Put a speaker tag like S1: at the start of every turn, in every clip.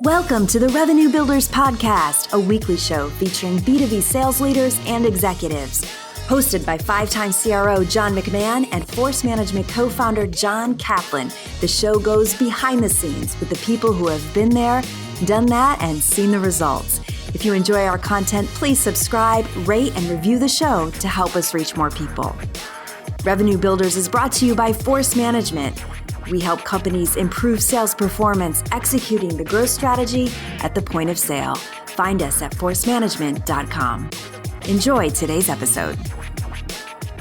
S1: Welcome to the Revenue Builders Podcast, a weekly show featuring B2B sales leaders and executives. Hosted by five-time CRO John McMahon and Force Management co-founder John Kaplan, the show goes behind the scenes with the people who have been there, done that, and seen the results. If you enjoy our content, please subscribe, rate, and review the show to help us reach more people. Revenue Builders is brought to you by Force Management. We help companies improve sales performance, executing the growth strategy at the point of sale. Find us at forcemanagement.com. Enjoy today's episode.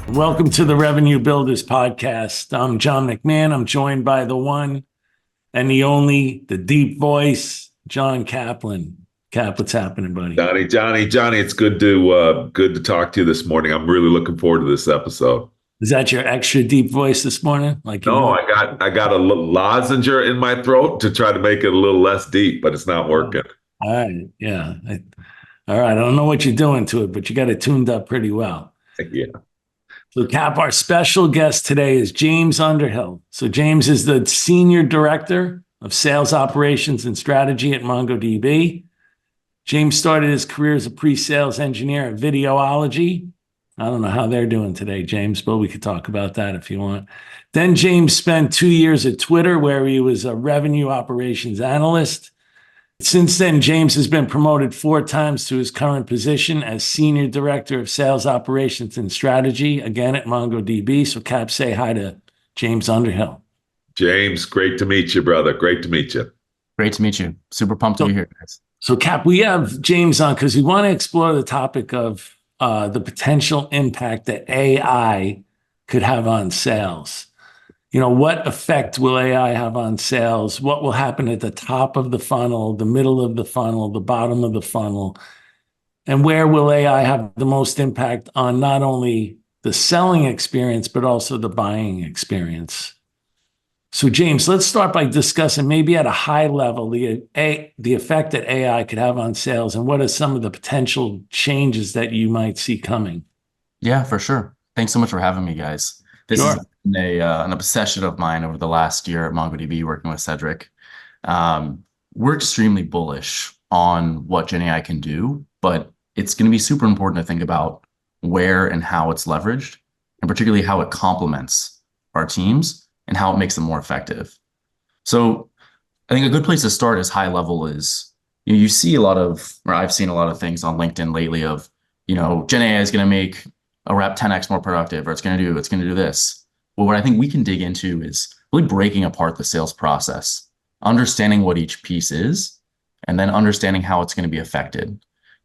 S2: Welcome to the Revenue Builders Podcast. I'm John McMahon. I'm joined by the one and the only, the deep voice, John Kaplan. Cap, what's happening, buddy?
S3: Johnny, it's good to talk to you this morning. I'm really looking forward to this episode.
S2: Is that your extra deep voice this morning?
S3: I got a little lozenge in my throat to try to make it a little less deep, but it's not working.
S2: All right, yeah. All right, I don't know what you're doing to it, but you got it tuned up pretty well.
S3: Yeah.
S2: So, Cap, our special guest today is James Underhill. So, James is the Senior Director of Sales Operations and Strategy at MongoDB. James started his career as a pre-sales engineer at Videology. I don't know how they're doing today, James, but we could talk about that if you want. Then James spent 2 years at Twitter, where he was a revenue operations analyst. Since then, James has been promoted 4 times to his current position as Senior Director of Sales Operations and Strategy, again at MongoDB. So, Cap, say hi to James Underhill.
S3: James, great to meet you, brother. Great to meet you.
S4: Great to meet you. Super pumped to be here, guys.
S2: So, Cap, we have James on because we want to explore the topic of the potential impact that AI could have on sales. You know, what effect will AI have on sales? What will happen at the top of the funnel, the middle of the funnel, the bottom of the funnel? And where will AI have the most impact on not only the selling experience, but also the buying experience? So, James, let's start by discussing maybe at a high level the effect that AI could have on sales, and what are some of the potential changes that you might see coming?
S4: Yeah, for sure. Thanks so much for having me, guys. This
S2: Sure.
S4: has been an obsession of mine over the last year at MongoDB, working with Cedric. We're extremely bullish on what Gen AI can do, but it's going to be super important to think about where and how it's leveraged, and particularly how it complements our teams and how it makes them more effective. So I think a good place to start is high level is, you see a lot of, or I've seen a lot of things on LinkedIn lately of, Gen AI is going to make a rep 10x more productive, or it's going to do this. Well, what I think we can dig into is really breaking apart the sales process, understanding what each piece is, and then understanding how it's going to be affected.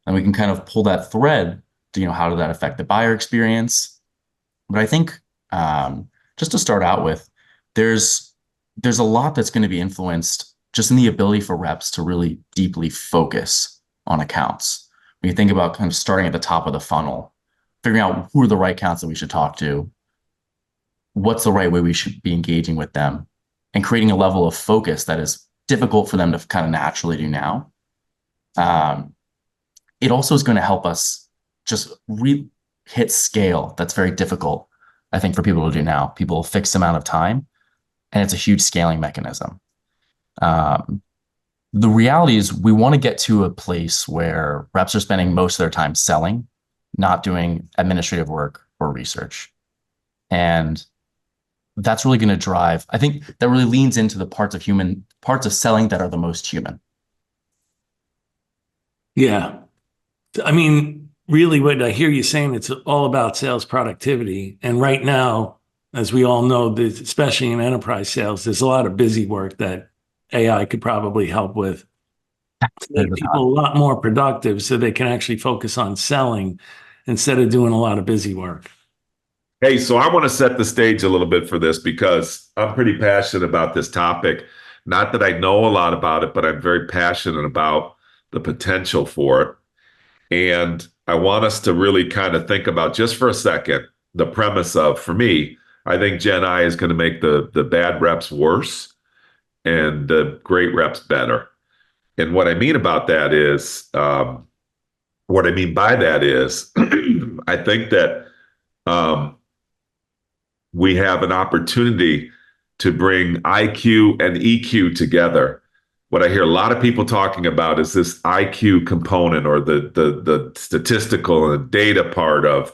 S4: And we can kind of pull that thread to, how did that affect the buyer experience? But I think just to start out with, there's a lot that's going to be influenced just in the ability for reps to really deeply focus on accounts. When you think about kind of starting at the top of the funnel, figuring out who are the right accounts that we should talk to, what's the right way we should be engaging with them, and creating a level of focus that is difficult for them to kind of naturally do now. It also is going to help us just hit scale that's very difficult, I think, for people to do now. People a fixed amount of time, and it's a huge scaling mechanism. The reality is we want to get to a place where reps are spending most of their time selling, not doing administrative work or research. And that's really going to drive, I think that really leans into the parts of selling that are the most human.
S2: Yeah. I mean, really what I hear you saying, it's all about sales productivity. And right now, as we all know, especially in enterprise sales, there's a lot of busy work that AI could probably help with to make people a lot more productive so they can actually focus on selling instead of doing a lot of busy work.
S3: Hey, so I want to set the stage a little bit for this because I'm pretty passionate about this topic. Not that I know a lot about it, but I'm very passionate about the potential for it. And I want us to really kind of think about, just for a second, the premise of, for me, I think Gen AI is going to make the bad reps worse and the great reps better. And what I mean about that is, I think that we have an opportunity to bring IQ and EQ together what I hear a lot of people talking about is this IQ component, or the statistical and data part of,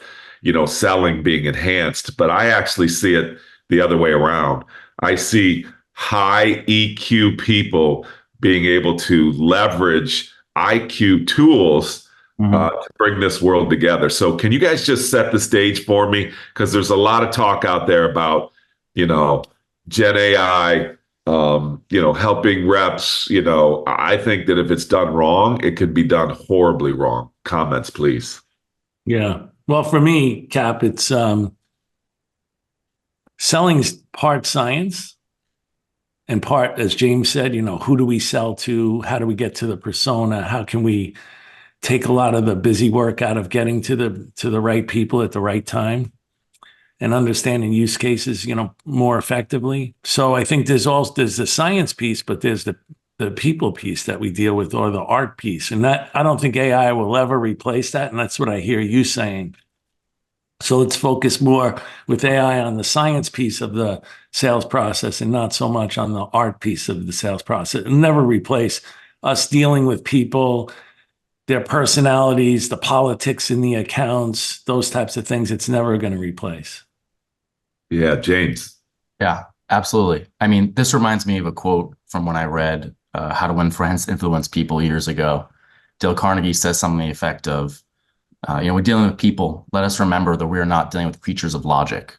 S3: selling being enhanced. But I actually see it the other way around. I see high EQ people being able to leverage IQ tools to bring this world together. So can you guys just set the stage for me? Because there's a lot of talk out there about, Gen AI, helping reps. I think that if it's done wrong, it could be done horribly wrong. Comments, please.
S2: Yeah. Well, for me, Cap, it's selling's part science and part, as James said, who do we sell to? How do we get to the persona? How can we take a lot of the busy work out of getting to the right people at the right time and understanding use cases, more effectively? So I think there's the science piece, but there's the people piece that we deal with, or the art piece. And that, I don't think AI will ever replace that. And that's what I hear you saying. So let's focus more with AI on the science piece of the sales process and not so much on the art piece of the sales process. It'll never replace us dealing with people, their personalities, the politics in the accounts, those types of things. It's never going to replace.
S3: Yeah, James.
S4: Yeah, absolutely. I mean, this reminds me of a quote from when I read How to Win Friends, Influence People years ago. Dale Carnegie says something to the effect of, we're dealing with people. Let us remember that we are not dealing with creatures of logic.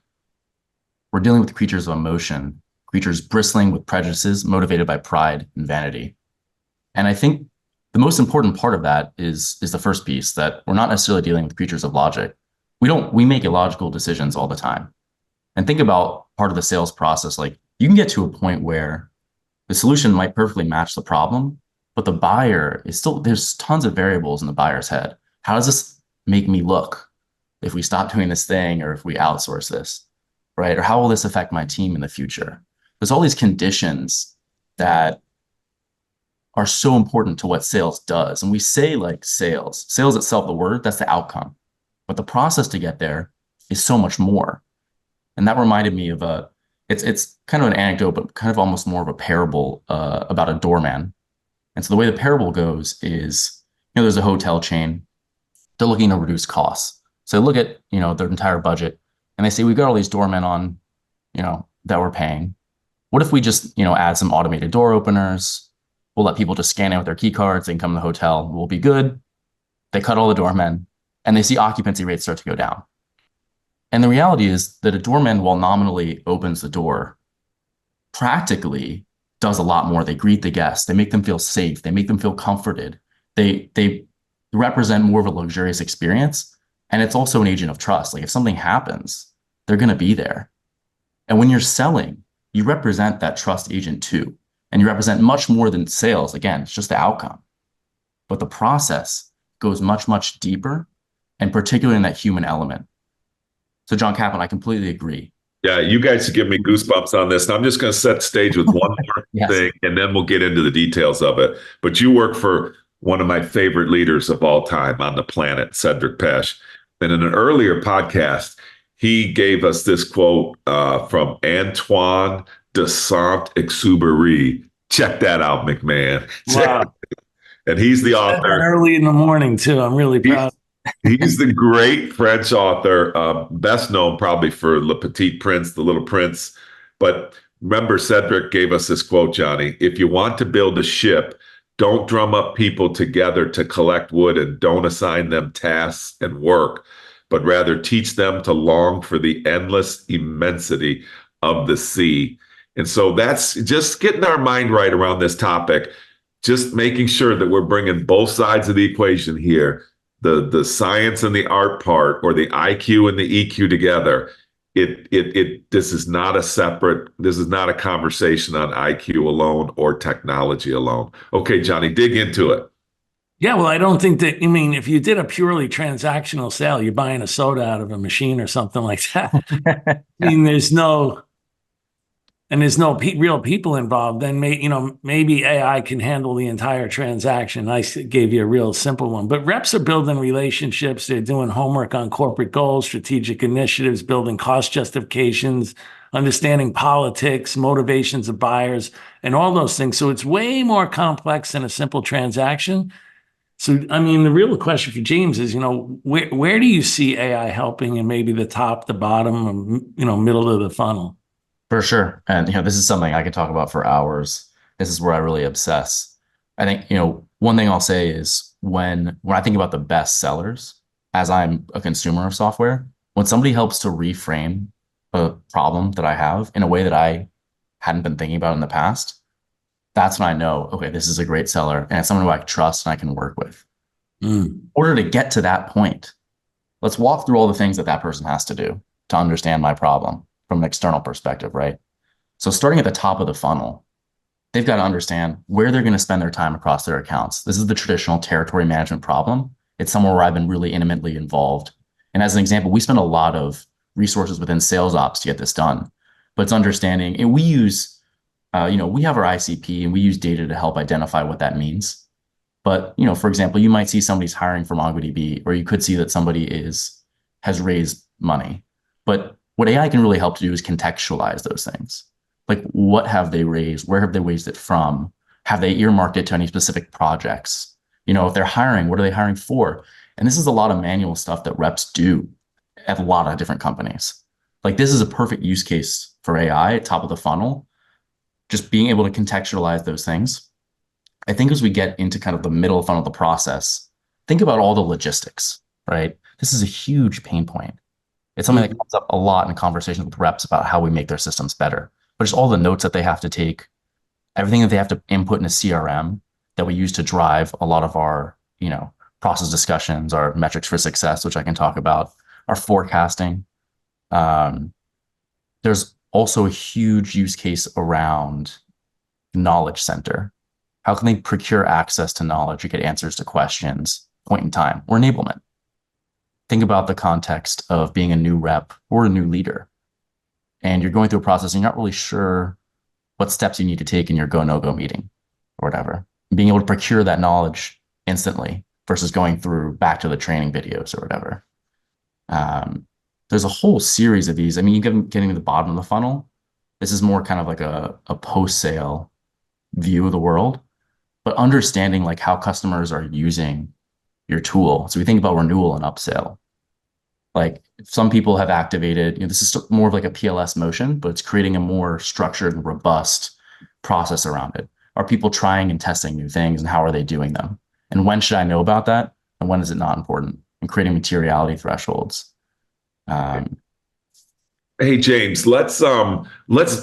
S4: We're dealing with creatures of emotion, creatures bristling with prejudices, motivated by pride and vanity. And I think the most important part of that is the first piece, that we're not necessarily dealing with creatures of logic. We make illogical decisions all the time. And think about part of the sales process. Like, you can get to a point where the solution might perfectly match the problem, but the buyer is still, there's tons of variables in the buyer's head. How does this make me look if we stop doing this thing, or if we outsource this, right? Or how will this affect my team in the future? There's all these conditions that are so important to what sales does. And we say, like, sales itself, the word, that's the outcome. But the process to get there is so much more. And that reminded me of it's kind of an anecdote, but kind of almost more of a parable about a doorman. And so the way the parable goes is, there's a hotel chain. They're looking to reduce costs. So they look at, their entire budget, and they say, we've got all these doormen on, that we're paying. What if we just, add some automated door openers? We'll let people just scan in with their key cards. They can come to the hotel. We'll be good. They cut all the doormen, and they see occupancy rates start to go down. And the reality is that a doorman, while nominally opens the door, practically does a lot more. They greet the guests. They make them feel safe. They make them feel comforted. They represent more of a luxurious experience. And it's also an agent of trust. Like, if something happens, they're going to be there. And when you're selling, you represent that trust agent too. And you represent much more than sales. Again, it's just the outcome. But the process goes much, much deeper, and particularly in that human element. So John Kaplan, I completely agree.
S3: Yeah, you guys give me goosebumps on this. And I'm just going to set the stage with one more
S4: Yes.
S3: thing, and then we'll get into the details of it. But you work for one of my favorite leaders of all time on the planet, Cedric Pesch. And in an earlier podcast, he gave us this quote from Antoine de Saint-Exupéry. Check that out, McMahon.
S2: Wow.
S3: And he's the author.
S2: Early in the morning, too. I'm really proud.
S3: He's the great French author, best known probably for Le Petit Prince, The Little Prince. But remember, Cedric gave us this quote, Johnny: if you want to build a ship, don't drum up people together to collect wood, and don't assign them tasks and work, but rather teach them to long for the endless immensity of the sea. And so that's just getting our mind right around this topic, just making sure that we're bringing both sides of the equation here. The science and the art part, or the IQ and the EQ together. This is not a conversation on IQ alone or technology alone. Okay, Johnny, dig into it.
S2: Yeah, well, I don't think that, if you did a purely transactional sale, you're buying a soda out of a machine or something like that. There's no real people involved. Then maybe AI can handle the entire transaction. I gave you a real simple one, but reps are building relationships. They're doing homework on corporate goals, strategic initiatives, building cost justifications, understanding politics, motivations of buyers, and all those things. So it's way more complex than a simple transaction. So, I mean, the real question for James is, where do you see AI helping in maybe the top, the bottom, or, middle of the funnel?
S4: For sure. And, this is something I could talk about for hours. This is where I really obsess. I think, one thing I'll say is when I think about the best sellers, as I'm a consumer of software, when somebody helps to reframe a problem that I have in a way that I hadn't been thinking about in the past, that's when I know, okay, this is a great seller and it's someone who I trust and I can work with. In order to get to that point, let's walk through all the things that person has to do to understand my problem from an external perspective, right? So starting at the top of the funnel, they've got to understand where they're going to spend their time across their accounts. This is the traditional territory management problem. It's somewhere where I've been really intimately involved. And as an example, we spend a lot of resources within sales ops to get this done. But it's understanding, and we use we have our ICP and we use data to help identify what that means. But, for example, you might see somebody's hiring from MongoDB, or you could see that somebody has raised money. But what AI can really help to do is contextualize those things. Like, what have they raised? Where have they raised it from? Have they earmarked it to any specific projects? If they're hiring, what are they hiring for? And this is a lot of manual stuff that reps do at a lot of different companies. Like, this is a perfect use case for AI at top of the funnel. Just being able to contextualize those things. I think as we get into kind of the middle funnel of the process, think about all the logistics, right? This is a huge pain point. It's something that comes up a lot in conversations with reps about how we make their systems better. But just all the notes that they have to take, everything that they have to input in a CRM that we use to drive a lot of our, process discussions, our metrics for success, which I can talk about, our forecasting. There's also a huge use case around knowledge center. How can they procure access to knowledge or get answers to questions, point in time, or enablement? Think about the context of being a new rep or a new leader. And you're going through a process and you're not really sure what steps you need to take in your go, no-go meeting or whatever. Being able to procure that knowledge instantly versus going through back to the training videos or whatever. There's a whole series of these. I mean, getting to the bottom of the funnel, this is more kind of like a post-sale view of the world, but understanding like how customers are using your tool. So we think about renewal and upsell. Like some people have activated, this is more of like a PLS motion, but it's creating a more structured and robust process around it. Are people trying and testing new things and how are they doing them? And when should I know about that? And when is it not important? And creating materiality thresholds.
S3: Hey James, let's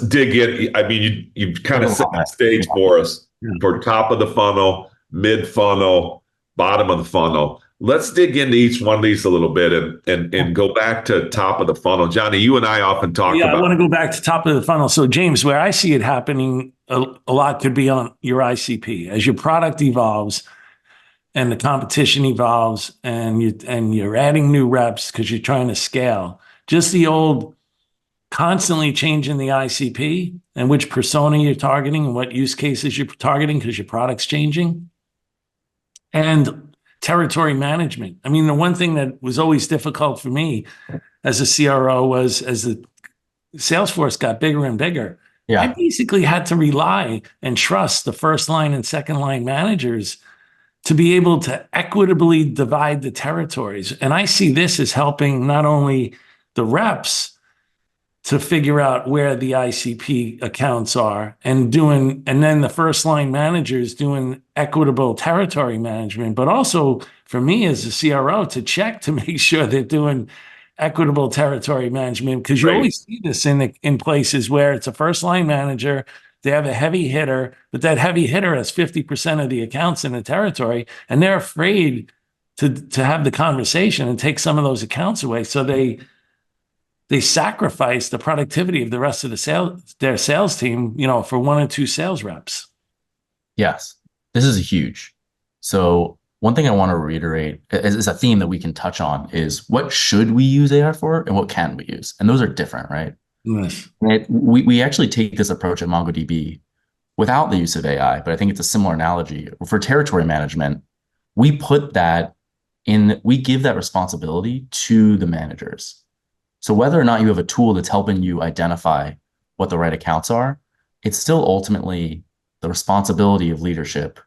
S3: dig in. I mean, you've kind of set the stage for us for top of the funnel, mid funnel, bottom of the funnel. Let's dig into each one of these a little bit and go back to top of the funnel. Johnny, you and I often talk about.
S2: I want to go back to top of the funnel. So James, where I see it happening a lot could be on your ICP as your product evolves. And the competition evolves, and you're adding new reps because you're trying to scale. Just the old constantly changing the ICP and which persona you're targeting and what use cases you're targeting because your product's changing. And territory management. I mean, the one thing that was always difficult for me as a CRO was as the Salesforce got bigger and bigger, I basically had to rely and trust the first line and second line managers to be able to equitably divide the territories. And I see this as helping not only the reps to figure out where the ICP accounts are and then the first line managers doing equitable territory management, but also for me as a CRO to check to make sure they're doing equitable territory management, because you always see this in places where it's a first line manager. They have a heavy hitter, but that heavy hitter has 50% of the accounts in the territory, and they're afraid to have the conversation and take some of those accounts away. So they sacrifice the productivity of the rest of their sales team, for one or two sales reps.
S4: Yes, this is huge. So one thing I want to reiterate is a theme that we can touch on is what should we use AI for and what can we use? And those are different, right?
S2: Yes.
S4: We actually take this approach at MongoDB without the use of AI, but I think it's a similar analogy. For territory management, we give that responsibility to the managers. So whether or not you have a tool that's helping you identify what the right accounts are, it's still ultimately the responsibility of leadership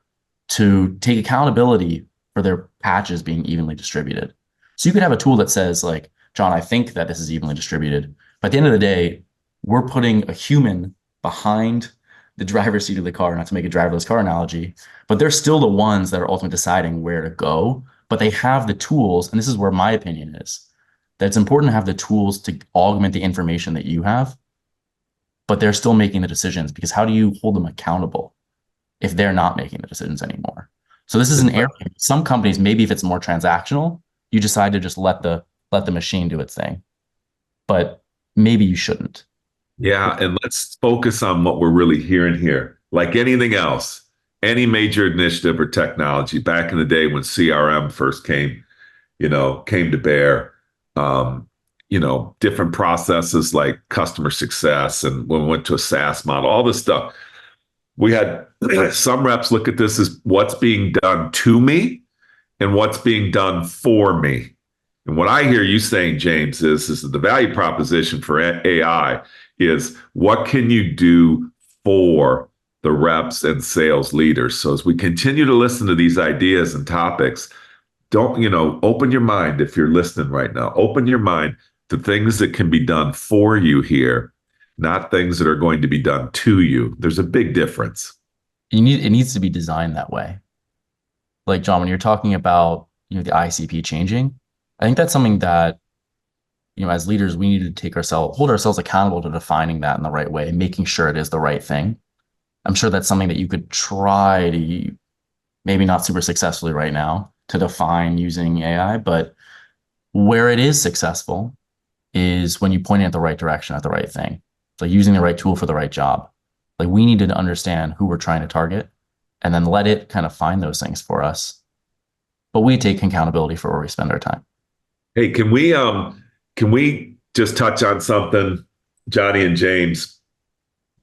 S4: to take accountability for their patches being evenly distributed. So you could have a tool that says like, John, I think that this is evenly distributed. But at the end of the day, we're putting a human behind the driver's seat of the car, not to make a driverless car analogy, but they're still the ones that are ultimately deciding where to go. But they have the tools, and this is where my opinion is, that it's important to have the tools to augment the information that you have, but they're still making the decisions, because how do you hold them accountable if they're not making the decisions anymore? So this is an area. Some companies, maybe if it's more transactional, you decide to just let the machine do its thing, but maybe you shouldn't.
S3: Yeah, and let's focus on what we're really hearing here. Like anything else, any major initiative or technology back in the day when CRM first came to bear, different processes like customer success, and when we went to a SaaS model, all this stuff. We had some reps look at this as what's being done to me and what's being done for me. And what I hear you saying, James, is that the value proposition for AI is what can you do for the reps and sales leaders? So as we continue to listen to these ideas and topics, don't, open your mind. If you're listening right now, open your mind to things that can be done for you here, not things that are going to be done to you. There's a big difference.
S4: It needs to be designed that way. Like, John, when you're talking about, the ICP changing, I think that's something that, as leaders, we need to hold ourselves accountable to defining that in the right way and making sure it is the right thing. I'm sure that's something that you could try to, maybe not super successfully right now, to define using AI, but where it is successful is when you point it at the right direction at the right thing. So using the right tool for the right job. Like, we need to understand who we're trying to target and then let it kind of find those things for us. But we take accountability for where we spend our time.
S3: Hey, can we just touch on something, Johnny and James?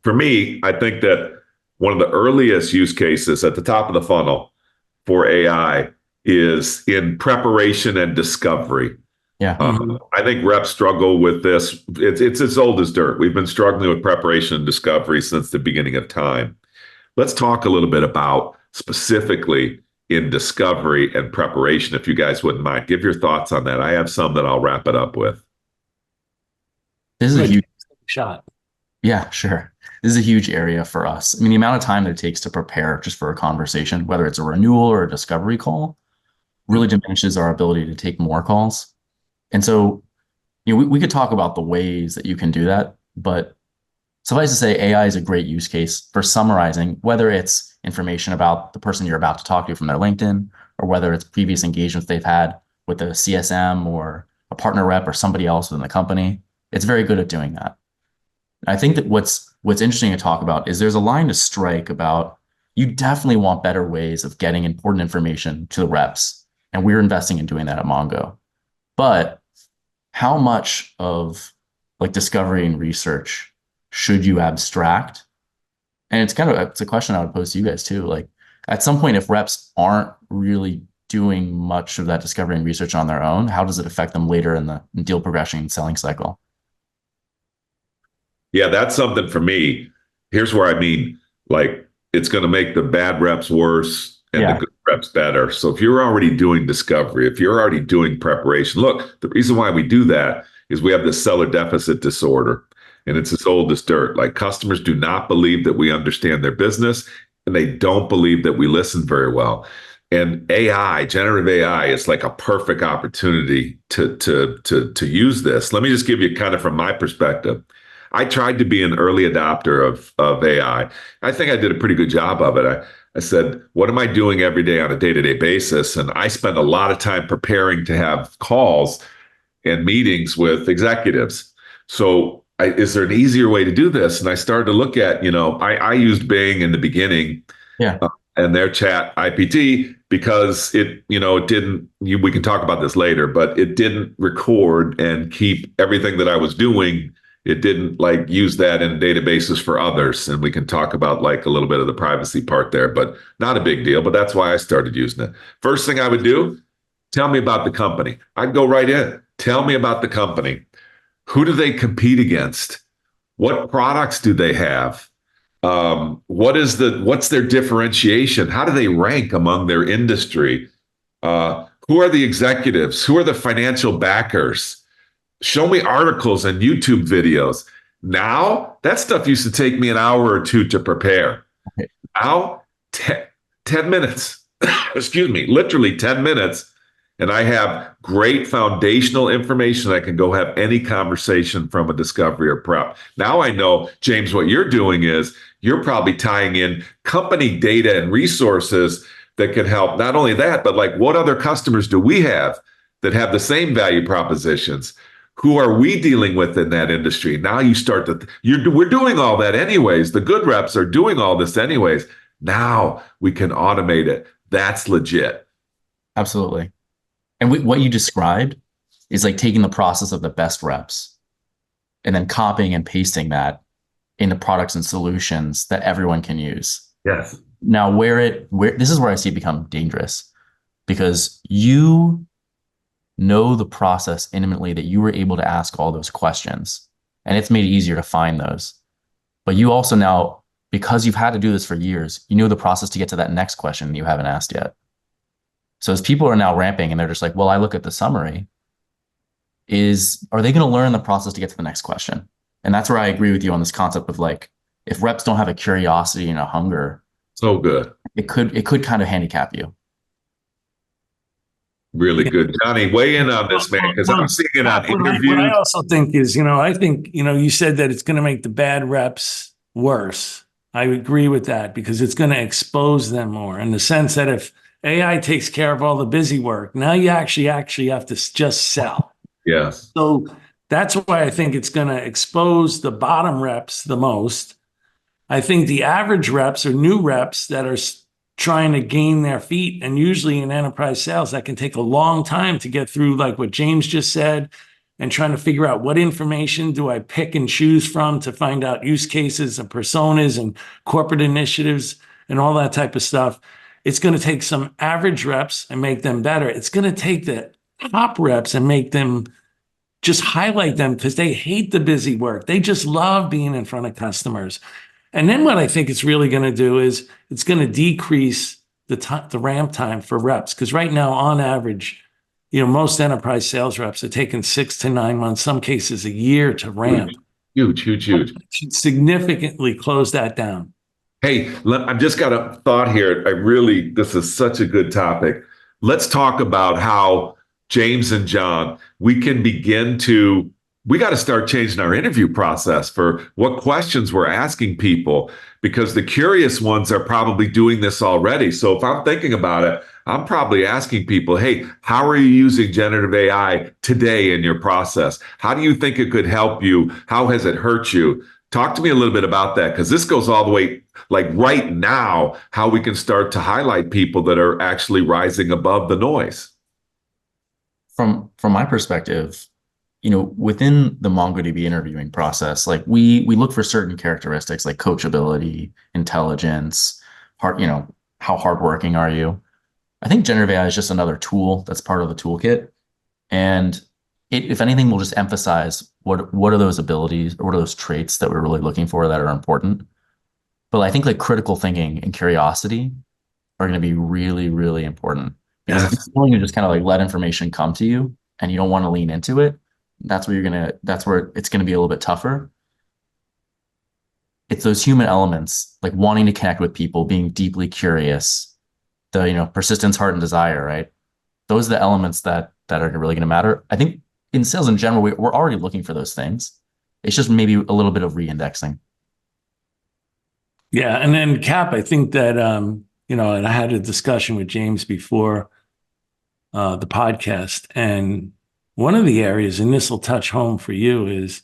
S3: For me, I think that one of the earliest use cases at the top of the funnel for AI is in preparation and discovery.
S4: Yeah.
S3: I think reps struggle with this. It's as old as dirt. We've been struggling with preparation and discovery since the beginning of time. Let's talk a little bit about specifically in discovery and preparation, if you guys wouldn't mind. Give your thoughts on that. I have some that I'll wrap it up with.
S4: This is a huge
S2: shot.
S4: Yeah, sure. This is a huge area for us. I mean, the amount of time that it takes to prepare just for a conversation, whether it's a renewal or a discovery call, really diminishes our ability to take more calls. And so, we could talk about the ways that you can do that, but suffice to say, AI is a great use case for summarizing, whether it's information about the person you're about to talk to from their LinkedIn, or whether it's previous engagements they've had with a CSM or a partner rep or somebody else within the company. It's very good at doing that. I think that what's interesting to talk about is there's a line to strike about, you definitely want better ways of getting important information to the reps. And we're investing in doing that at Mongo. But how much of discovery and research should you abstract? And it's a question I would pose to you guys too. Like, at some point, if reps aren't really doing much of that discovery and research on their own, how does it affect them later in the deal progression and selling cycle?
S3: Yeah, that's something for me. Here's where it's going to make the bad reps worse and the good reps better. So if you're already doing discovery, if you're already doing preparation, look, the reason why we do that is we have this seller deficit disorder, and it's as old as dirt. Like, customers do not believe that we understand their business, and they don't believe that we listen very well. And AI, generative AI, is like a perfect opportunity to use this. Let me just give you kind of from my perspective. I tried to be an early adopter of AI. I think I did a pretty good job of it. I said, what am I doing every day on a day-to-day basis? And I spend a lot of time preparing to have calls and meetings with executives. So is there an easier way to do this? And I started to look at, I used Bing in the beginning.
S4: Yeah.
S3: And their chat IPT, because it didn't, we can talk about this later, but it didn't record and keep everything that I was doing. It didn't use that in databases for others. And we can talk about a little bit of the privacy part there, but not a big deal. But that's why I started using it. First thing I would do, tell me about the company. I'd go right in. Tell me about the company. Who do they compete against? What products do they have? What's their differentiation? How do they rank among their industry? Who are the executives? Who are the financial backers? Show me articles and YouTube videos. Now, that stuff used to take me an hour or two to prepare. Now, 10 minutes, excuse me, literally 10 minutes. And I have great foundational information. I can go have any conversation from a discovery or prep. Now I know, James, what you're doing is you're probably tying in company data and resources that can help. Not only that, but like what other customers do we have that have the same value propositions? Who are we dealing with in that industry? Now you start to, we're doing all that anyways. The good reps are doing all this anyways. Now we can automate it. That's legit.
S4: Absolutely. And what you described is like taking the process of the best reps and then copying and pasting that into products and solutions that everyone can use.
S3: Yes.
S4: Now, this is where I see it become dangerous, because you know the process intimately, that you were able to ask all those questions, and it's made it easier to find those. But you also now, because you've had to do this for years, you know the process to get to that next question you haven't asked yet. So as people are now ramping and they're just like, well, I look at the summary, are they going to learn the process to get to the next question? And that's where I agree with you on this concept of like, if reps don't have a curiosity and a hunger,
S3: so good,
S4: it could kind of handicap you.
S3: Really good. Johnny, weigh in on this, man, because I'm seeing it on interviews.
S2: What I also think is, I think, you said that it's going to make the bad reps worse. I agree with that, because it's going to expose them more, in the sense that if AI takes care of all the busy work, now you actually have to just sell.
S3: Yes.
S2: So that's why I think it's going to expose the bottom reps the most. I think the average reps or new reps that are trying to gain their feet, and usually in enterprise sales, that can take a long time to get through, like what James just said, and trying to figure out what information do I pick and choose from to find out use cases and personas and corporate initiatives and all that type of stuff. It's going to take some average reps and make them better. It's going to take the top reps and make them, just highlight them, because they hate the busy work. They just love being in front of customers. And then what I think it's really going to do is it's going to decrease the ramp time for reps. Because right now, on average, most enterprise sales reps are taking 6 to 9 months, some cases a year to ramp.
S3: Huge.
S2: Should significantly close that down.
S3: Hey, I've just got a thought here. This is such a good topic. Let's talk about how James and John, we got to start changing our interview process for what questions we're asking people, because the curious ones are probably doing this already. So if I'm thinking about it, I'm probably asking people, hey, how are you using generative AI today in your process? How do you think it could help you? How has it hurt you? Talk to me a little bit about that, because this goes all the way, like right now, how we can start to highlight people that are actually rising above the noise.
S4: From my perspective, within the MongoDB interviewing process, like we look for certain characteristics like coachability, intelligence, how hardworking are you? I think generative AI is just another tool that's part of the toolkit. And it, if anything, will just emphasize what are those abilities, or what are those traits that we're really looking for that are important. But I think like critical thinking and curiosity are going to be really, really important. Because if you're willing to just kind of like let information come to you and you don't want to lean into it, that's where it's going to be a little bit tougher. It's those human elements, like wanting to connect with people, being deeply curious, the, persistence, heart, and desire, right? Those are the elements that are really going to matter. I think in sales in general, we're already looking for those things. It's just maybe a little bit of re-indexing.
S2: Yeah. And then Cap, I think that, and I had a discussion with James before the podcast, and one of the areas, and this will touch home for you, is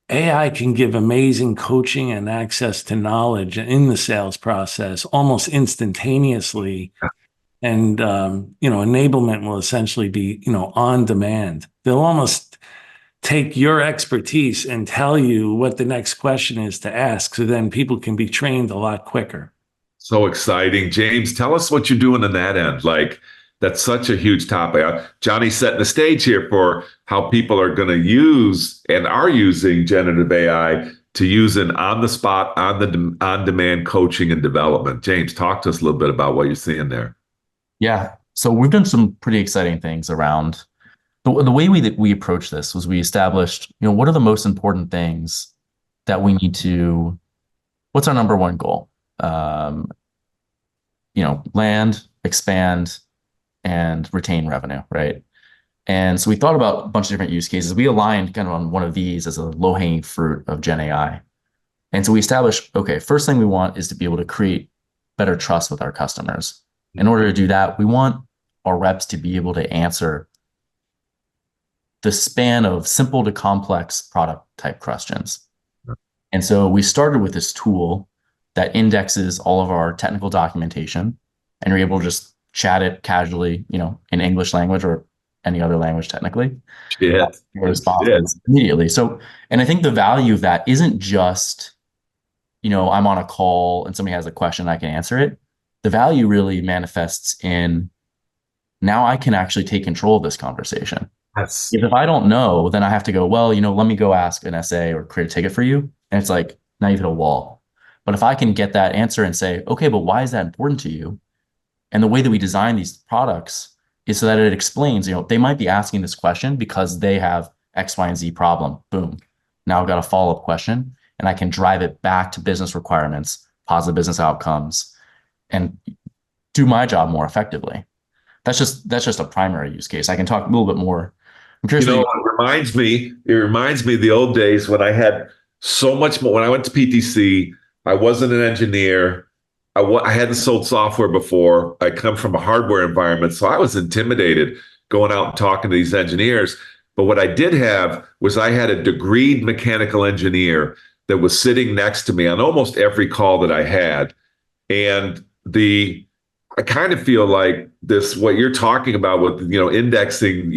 S2: AI can give amazing coaching and access to knowledge in the sales process almost instantaneously. And, enablement will essentially be, on demand. They'll almost take your expertise and tell you what the next question is to ask. So then people can be trained a lot quicker.
S3: So exciting. James, tell us what you're doing on that end. Like, That's such a huge topic. Johnny's setting the stage here for how people are going to use and are using generative AI to use an on-the-spot, on-demand coaching and development. James, talk to us a little bit about what you're seeing there.
S4: Yeah. So we've done some pretty exciting things around the way we approach this was we established, what are the most important things that we need to, what's our number one goal? Land, expand, and retain revenue, right? And so we thought about a bunch of different use cases. We aligned kind of on one of these as a low-hanging fruit of Gen AI. And so we established, okay, first thing we want is to be able to create better trust with our customers. In order to do that, we want our reps to be able to answer the span of simple to complex product type questions. And so we started with this tool that indexes all of our technical documentation, and you're able to just chat it casually, in English language or any other language technically.
S3: Yeah.
S4: Responses immediately. So, and I think the value of that isn't just, I'm on a call and somebody has a question, I can answer it. The value really manifests in now I can actually take control of this conversation.
S3: Yes.
S4: If I don't know, then I have to go, well, let me go ask an SA or create a ticket for you. And it's like, now you've hit a wall. But if I can get that answer and say, okay, but why is that important to you? And the way that we design these products is so that it explains, they might be asking this question because they have X, Y, and Z problem. Boom. Now I've got a follow-up question and I can drive it back to business requirements, positive business outcomes, and do my job more effectively. That's just a primary use case. I can talk a little bit more. I'm curious.
S3: It reminds me of the old days when I had so much more. When I went to PTC, I wasn't an engineer. I hadn't sold software before. I come from a hardware environment, so I was intimidated going out and talking to these engineers. But what I did have was I had a degreed mechanical engineer that was sitting next to me on almost every call that I had. And I kind of feel like this, what you're talking about with, indexing,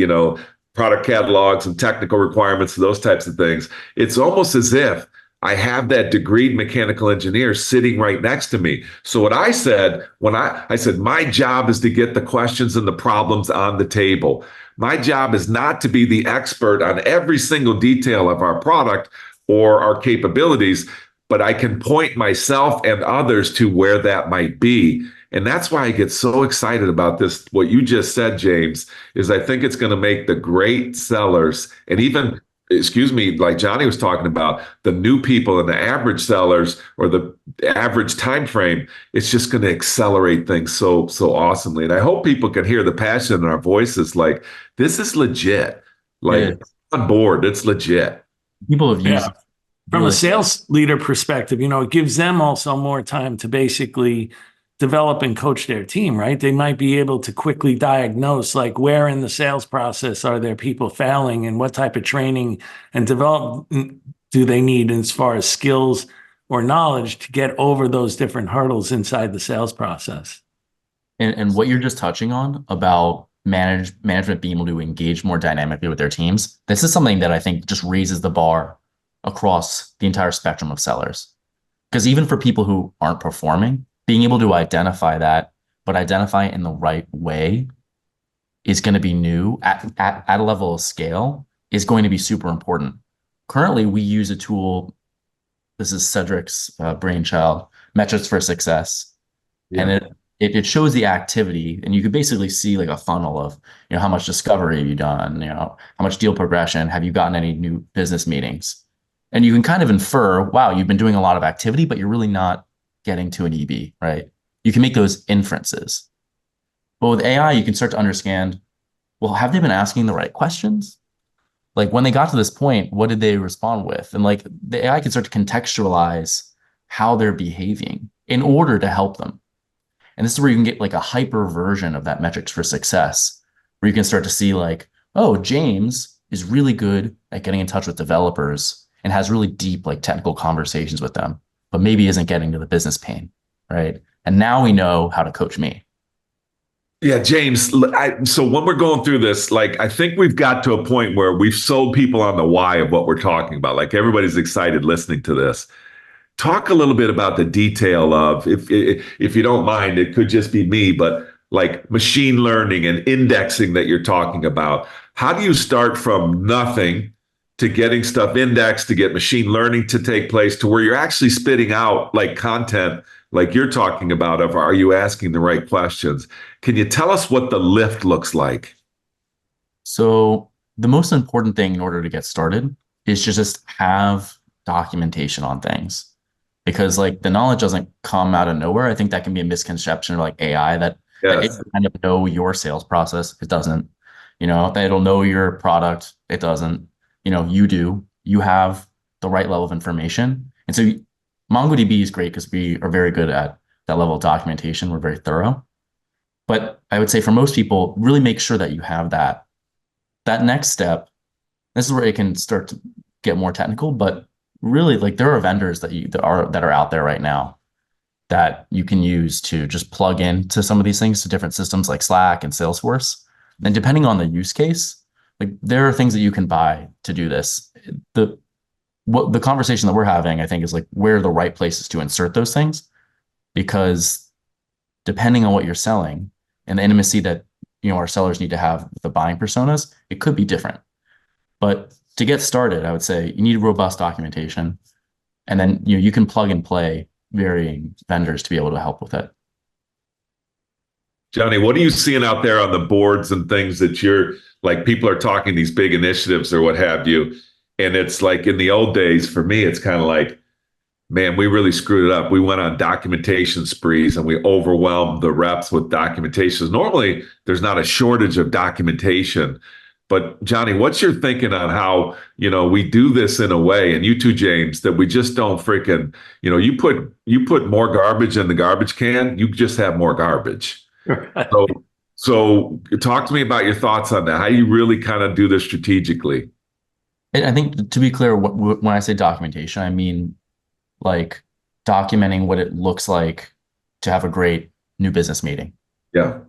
S3: product catalogs and technical requirements, those types of things. It's almost as if I have that degreed mechanical engineer sitting right next to me. So what I said, when I said, my job is to get the questions and the problems on the table. My job is not to be the expert on every single detail of our product or our capabilities, but I can point myself and others to where that might be. And that's why I get so excited about this. What you just said, James, is I think it's going to make the great sellers and even, like Johnny was talking about, the new people and the average sellers or the average time frame, it's just going to accelerate things so awesomely. And I hope people can hear the passion in our voices. Like, this is legit. Like, on board, it's legit.
S4: People have used
S2: from a sales leader perspective, it gives them also more time to basically develop and coach their team, right? They might be able to quickly diagnose, like, where in the sales process are there people failing and what type of training and development do they need as far as skills or knowledge to get over those different hurdles inside the sales process.
S4: And what you're just touching on about management being able to engage more dynamically with their teams, this is something that I think just raises the bar across the entire spectrum of sellers. Because even for people who aren't performing, being able to identify that, but identify it in the right way is going to be new at a level of scale is going to be super important. Currently, we use a tool. This is Cedric's brainchild, Metrics for Success. Yeah. And it shows the activity, and you could basically see like a funnel of, how much discovery have you done, how much deal progression, have you gotten any new business meetings? And you can kind of infer, wow, you've been doing a lot of activity, but you're really not getting to an EB, right? You can make those inferences. But with AI, you can start to understand, well, have they been asking the right questions? Like, when they got to this point, what did they respond with? And like, the AI can start to contextualize how they're behaving in order to help them. And this is where you can get like a hyper version of that Metrics for Success, where you can start to see like, oh, James is really good at getting in touch with developers and has really deep like technical conversations with them, but maybe isn't getting to the business pain, right? And now we know how to coach me.
S3: Yeah, James, so when we're going through this, like, I think we've got to a point where we've sold people on the why of what we're talking about. Like, everybody's excited listening to this. Talk a little bit about the detail of, if you don't mind, it could just be me, but like machine learning and indexing that you're talking about. How do you start from nothing to getting stuff indexed, to get machine learning to take place, to where you're actually spitting out like content like you're talking about of, are you asking the right questions? Can you tell us what the lift looks like?
S4: So the most important thing in order to get started is to just have documentation on things, because like the knowledge doesn't come out of nowhere. I think that can be a misconception of like AI, that it
S3: Yes.
S4: kind of know your sales process. It doesn't, that it'll know your product. It doesn't, you do. You have the right level of information. And so MongoDB is great because we are very good at that level of documentation. We're very thorough. But I would say for most people, really make sure that you have that. That next step, this is where it can start to get more technical, but really like there are vendors that are out there right now that you can use to just plug into some of these things to different systems like Slack and Salesforce. And depending on the use case, like there are things that you can buy to do this. The conversation that we're having, I think, is like where are the right places to insert those things, because depending on what you're selling and the intimacy that our sellers need to have with the buying personas, it could be different. But to get started, I would say you need robust documentation, and then you can plug and play varying vendors to be able to help with it.
S3: Johnny, what are you seeing out there on the boards and things that you're like, people are talking these big initiatives or what have you, and it's like in the old days, for me, it's kind of like, man, we really screwed it up. We went on documentation sprees and we overwhelmed the reps with documentations. Normally, there's not a shortage of documentation. But Johnny, what's your thinking on how, we do this in a way, and you too, James, that we just don't freaking, you put more garbage in the garbage can, you just have more garbage.
S2: Right.
S3: So talk to me about your thoughts on that. How you really kind of do this strategically?
S4: I think, to be clear, when I say documentation, I mean like documenting what it looks like to have a great new business meeting.
S3: Yeah.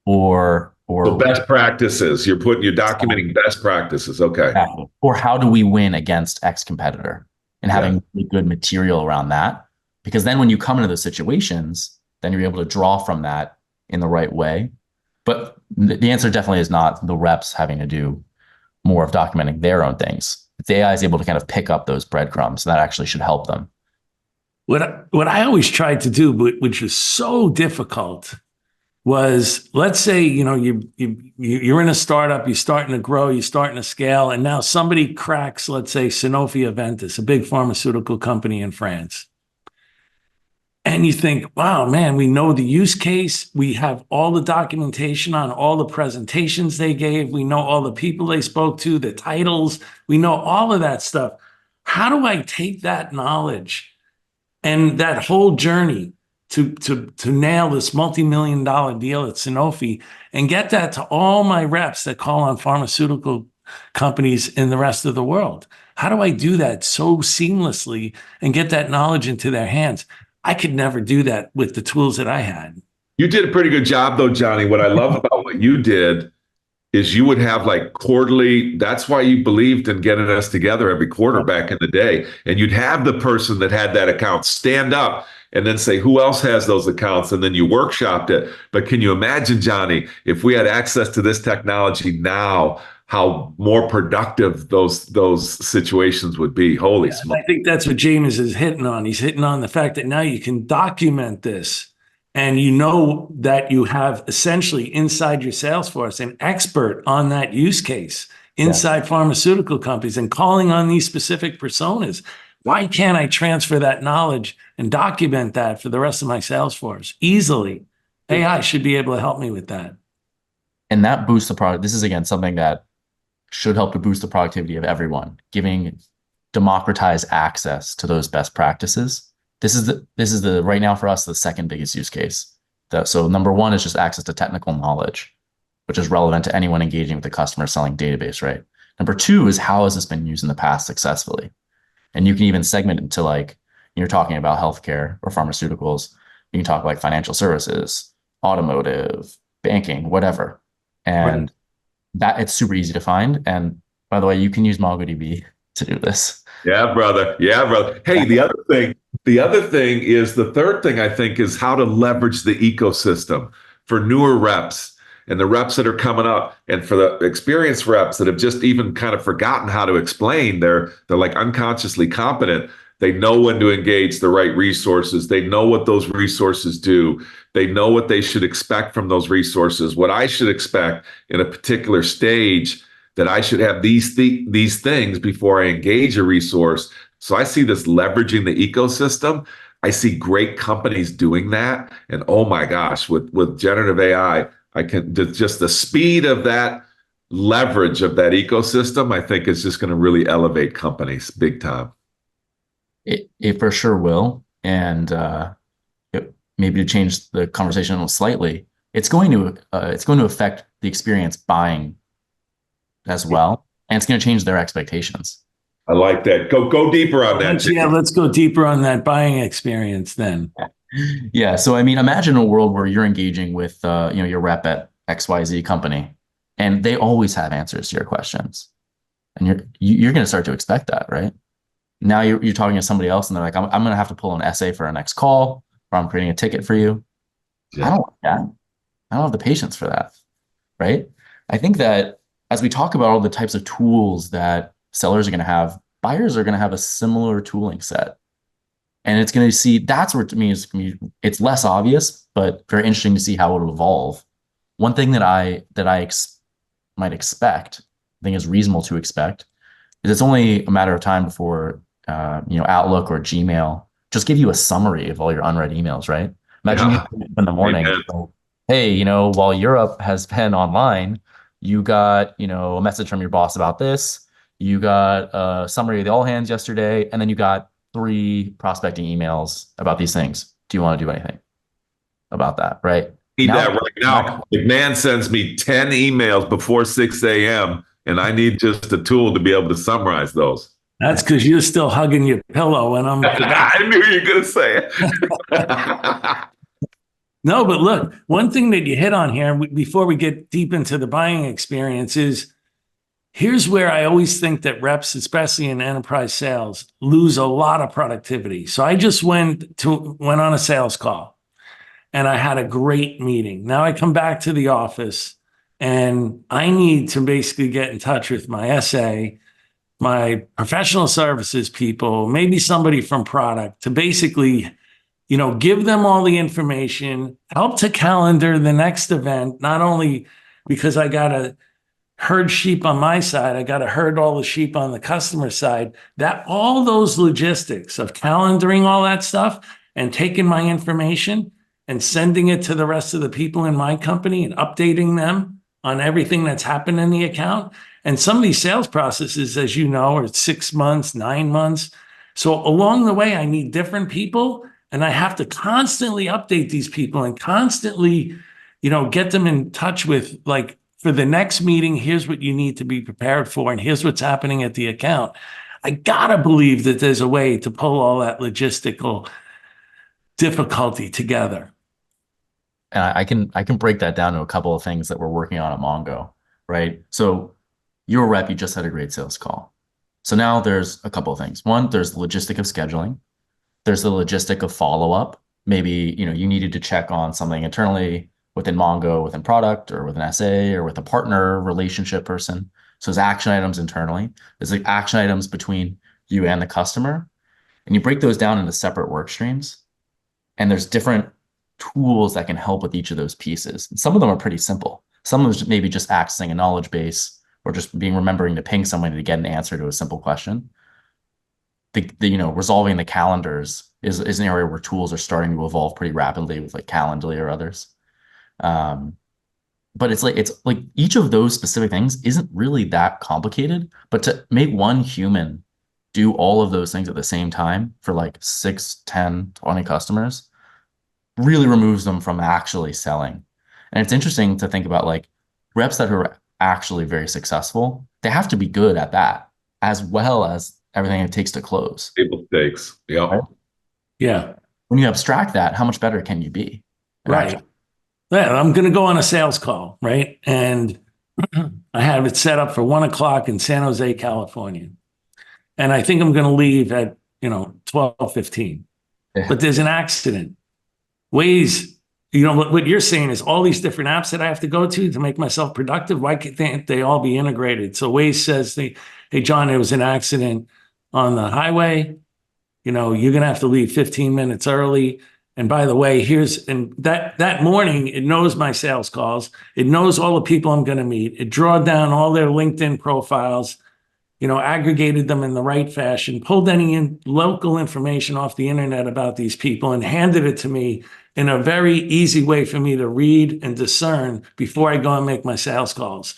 S4: Or
S3: so best practices. You're documenting best practices. Okay.
S4: Exactly. Or how do we win against X competitor, and having really good material around that. Because then when you come into those situations, then you're able to draw from that in the right way. But the answer definitely is not the reps having to do more of documenting their own things. If the AI is able to kind of pick up those breadcrumbs, that actually should help them.
S2: What I always tried to do, which was so difficult, was, let's say, you're in a startup, you're starting to grow, you're starting to scale, and now somebody cracks, let's say, Sanofi Aventis, a big pharmaceutical company in France. And you think, wow, man, we know the use case. We have all the documentation on all the presentations they gave. We know all the people they spoke to, the titles. We know all of that stuff. How do I take that knowledge and that whole journey to nail this multi-million-dollar deal at Sanofi and get that to all my reps that call on pharmaceutical companies in the rest of the world? How do I do that so seamlessly and get that knowledge into their hands? I could never do that with the tools that I had.
S3: You did a pretty good job, though, Johnny. What I love about what you did is you would have like quarterly. That's why you believed in getting us together every quarter back in the day. And you'd have the person that had that account stand up and then say, who else has those accounts? And then you workshopped it. But can you imagine, Johnny, if we had access to this technology now, how more productive those situations would be? Holy smokes.
S2: I think that's what James is hitting on. He's hitting on the fact that now you can document this, and that you have essentially inside your sales force an expert on that use case inside pharmaceutical companies and calling on these specific personas. Why can't I transfer that knowledge and document that for the rest of my sales force easily? AI should be able to help me with that.
S4: And that boosts the product. This is, again, something that should help to boost the productivity of everyone, giving democratized access to those best practices. This is the right now for us, the second biggest use case. So number one is just access to technical knowledge, which is relevant to anyone engaging with the customer selling database, right? Number two is, how has this been used in the past successfully? And you can even segment it to, like, you're talking about healthcare or pharmaceuticals. You can talk like financial services, automotive, banking, whatever. And that it's super easy to find. And by the way, you can use MongoDB to do this.
S3: Yeah, brother. Yeah, brother. Hey, the other thing is, the third thing I think is how to leverage the ecosystem. for newer reps and the reps that are coming up, and for the experienced reps that have just even kind of forgotten how to explain, they're like unconsciously competent. They know when to engage the right resources. They know what those resources do. They know what they should expect from those resources, what I should expect in a particular stage, that I should have these things before I engage a resource. So I see this leveraging the ecosystem. I see great companies doing that. And oh my gosh, with generative AI, I can just the speed of that leverage of that ecosystem, I think is just going to really elevate companies big time.
S4: It for sure will. And maybe to change the conversation slightly, it's going to affect the experience buying as well, and it's going to change their expectations.
S3: I like that. Go deeper on that.
S2: Let's go deeper on that buying experience then.
S4: Yeah. So I mean, imagine a world where you're engaging with your rep at XYZ company, and they always have answers to your questions, and you're going to start to expect that, right? Now you're talking to somebody else, and they're like, I'm going to have to pull an essay for our next call, or I'm creating a ticket for you. Yeah. I don't like that. I don't have the patience for that, right? I think that as we talk about all the types of tools that sellers are going to have, buyers are going to have a similar tooling set. And it's going to see, that's where to me it's less obvious, but very interesting to see how it will evolve. One thing that I might expect, I think is reasonable to expect, is it's only a matter of time before Outlook or Gmail just give you a summary of all your unread emails, right? Imagine you in the morning, so, hey, while Europe has been online, you got, a message from your boss about this. You got a summary of the all hands yesterday, and then you got 3 prospecting emails about these things. Do you want to do anything about that? Right?
S3: Need that right now. McMahon sends me 10 emails before 6 a.m. and I need just a tool to be able to summarize those.
S2: That's because you're still hugging your pillow, and I'm.
S3: I knew you were going to say it.
S2: No, but look, one thing that you hit on here before we get deep into the buying experience is, here's where I always think that reps, especially in enterprise sales, lose a lot of productivity. So I just went on a sales call and I had a great meeting. Now I come back to the office and I need to basically get in touch with my SA, my professional services people, maybe somebody from product, to basically, give them all the information, help to calendar the next event, not only because I got to herd sheep on my side, I got to herd all the sheep on the customer side, that all those logistics of calendaring all that stuff and taking my information and sending it to the rest of the people in my company and updating them on everything that's happened in the account. And some of these sales processes, as you know, are 6 months, 9 months. So along the way, I need different people, and I have to constantly update these people and constantly, get them in touch with, like, for the next meeting, here's what you need to be prepared for, and here's what's happening at the account. I gotta believe that there's a way to pull all that logistical difficulty together.
S4: And I can break that down to a couple of things that we're working on at Mongo, right? So you're a rep, you just had a great sales call. So now there's a couple of things. One, there's the logistic of scheduling. There's the logistic of follow-up. Maybe, you needed to check on something internally within Mongo, within product, or with an SA, or with a partner relationship person. So there's action items internally. There's like action items between you and the customer. And you break those down into separate work streams. And there's different tools that can help with each of those pieces. And some of them are pretty simple. Some of them maybe just accessing a knowledge base, or just remembering to ping somebody to get an answer to a simple question. Resolving the calendars is an area where tools are starting to evolve pretty rapidly with like Calendly or others. But it's like each of those specific things isn't really that complicated, but to make one human do all of those things at the same time for like 6, 10, 20 customers really removes them from actually selling. And it's interesting to think about, like, reps that are actually very successful, they have to be good at that as well as everything it takes to close.
S3: Table stakes. Yeah.
S4: Right?
S2: Yeah.
S4: When you abstract that, how much better can you be?
S2: Right. Yeah, I'm going to go on a sales call, right? And I have it set up for 1:00 in San Jose, California. And I think I'm going to leave at, 12:15.
S4: Yeah.
S2: But there's an accident. Waze what you're saying is all these different apps that I have to go to make myself productive. Why can't they all be integrated? So Waze says, hey, John, there was an accident on the highway. You're going to have to leave 15 minutes early. And by the way, that morning, it knows my sales calls. It knows all the people I'm going to meet. It draw down all their LinkedIn profiles, aggregated them in the right fashion, pulled any local information off the internet about these people and handed it to me in a very easy way for me to read and discern before I go and make my sales calls.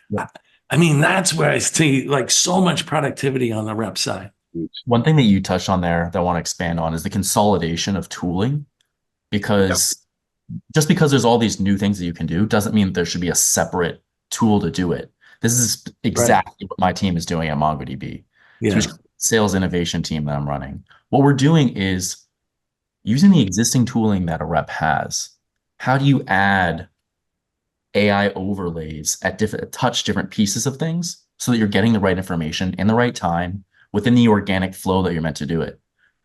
S2: Yeah. I mean, that's where I see like so much productivity on the rep side.
S4: One thing that you touched on there that I want to expand on is the consolidation of tooling, because just because there's all these new things that you can do doesn't mean that there should be a separate tool to do it. This is exactly what my team is doing at MongoDB.
S2: Yeah.
S4: So sales innovation team that I'm running. What we're doing is using the existing tooling that a rep has. How do you add AI overlays at different pieces of things so that you're getting the right information in the right time within the organic flow that you're meant to do it?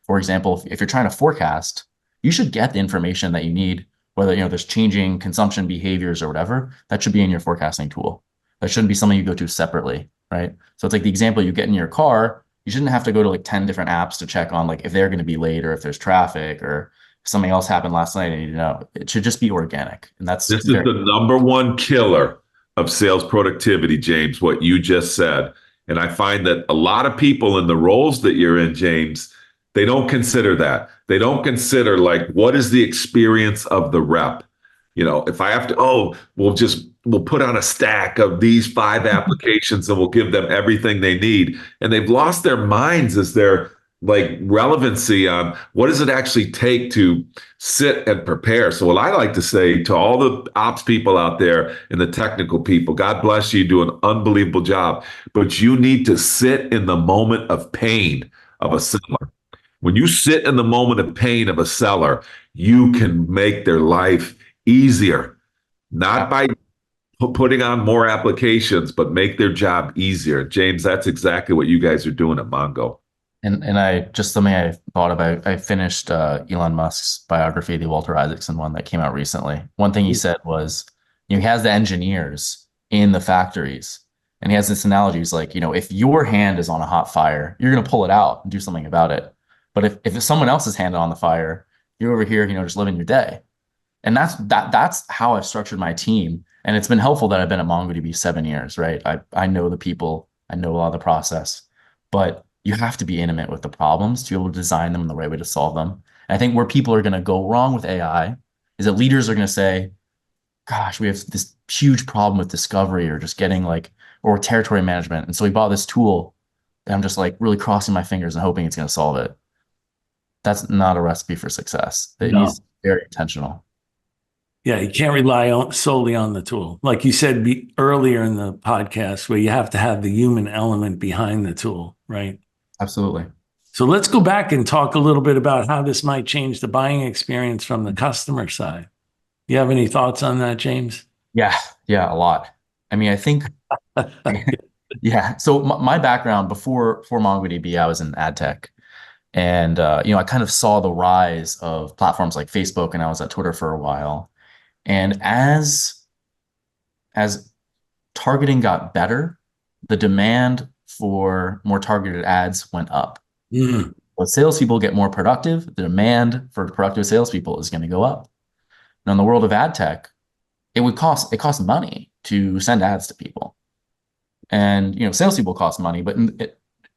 S4: For example, if you're trying to forecast, you should get the information that you need, whether there's changing consumption behaviors or whatever. That should be in your forecasting tool. That shouldn't be something you go to separately, right? So it's like the example you get in your car. You shouldn't have to go to like 10 different apps to check on like if they're going to be late or if there's traffic or if something else happened last night and you know. It should just be organic. And this
S3: is the number one killer of sales productivity, James, what you just said. And I find that a lot of people in the roles that you're in, James, they don't consider that. They don't consider like, what is the experience of the rep? If I have to, we'll put on a stack of these 5 applications and we'll give them everything they need. And they've lost their minds as their like relevancy on what does it actually take to sit and prepare. So what I like to say to all the ops people out there and the technical people, God bless you, do an unbelievable job, but you need to sit in the moment of pain of a seller. When you sit in the moment of pain of a seller, you can make their life easier, not by putting on more applications, but make their job easier. James, that's exactly what you guys are doing at Mongo.
S4: And something I thought about, I finished Elon Musk's biography, the Walter Isaacson one that came out recently. One thing he said was, he has the engineers in the factories, and he has this analogy. He's like, if your hand is on a hot fire, you're going to pull it out and do something about it. But if someone else's hand on the fire, you're over here, just living your day. And that's how I've structured my team. And it's been helpful that I've been at MongoDB 7 years, right? I know the people, I know a lot of the process, but you have to be intimate with the problems to be able to design them in the right way to solve them. And I think where people are going to go wrong with AI is that leaders are going to say, gosh, we have this huge problem with discovery or just getting or territory management. And so we bought this tool and I'm just really crossing my fingers and hoping it's going to solve it. That's not a recipe for success. It needs to be very intentional.
S2: Yeah, you can't rely solely on the tool. Like you said earlier in the podcast, where you have to have the human element behind the tool, right?
S4: Absolutely. So
S2: let's go back and talk a little bit about how this might change the buying experience from the customer side. You have any thoughts on that, James?
S4: Yeah, a lot. I mean, I think, yeah. So my background before MongoDB, I was in ad tech. And, I kind of saw the rise of platforms like Facebook, and I was at Twitter for a while. And as targeting got better, the demand for more targeted ads went up.
S2: Mm.
S4: When salespeople get more productive, the demand for productive salespeople is going to go up. Now, in the world of ad tech, it costs money to send ads to people. And, salespeople cost money, but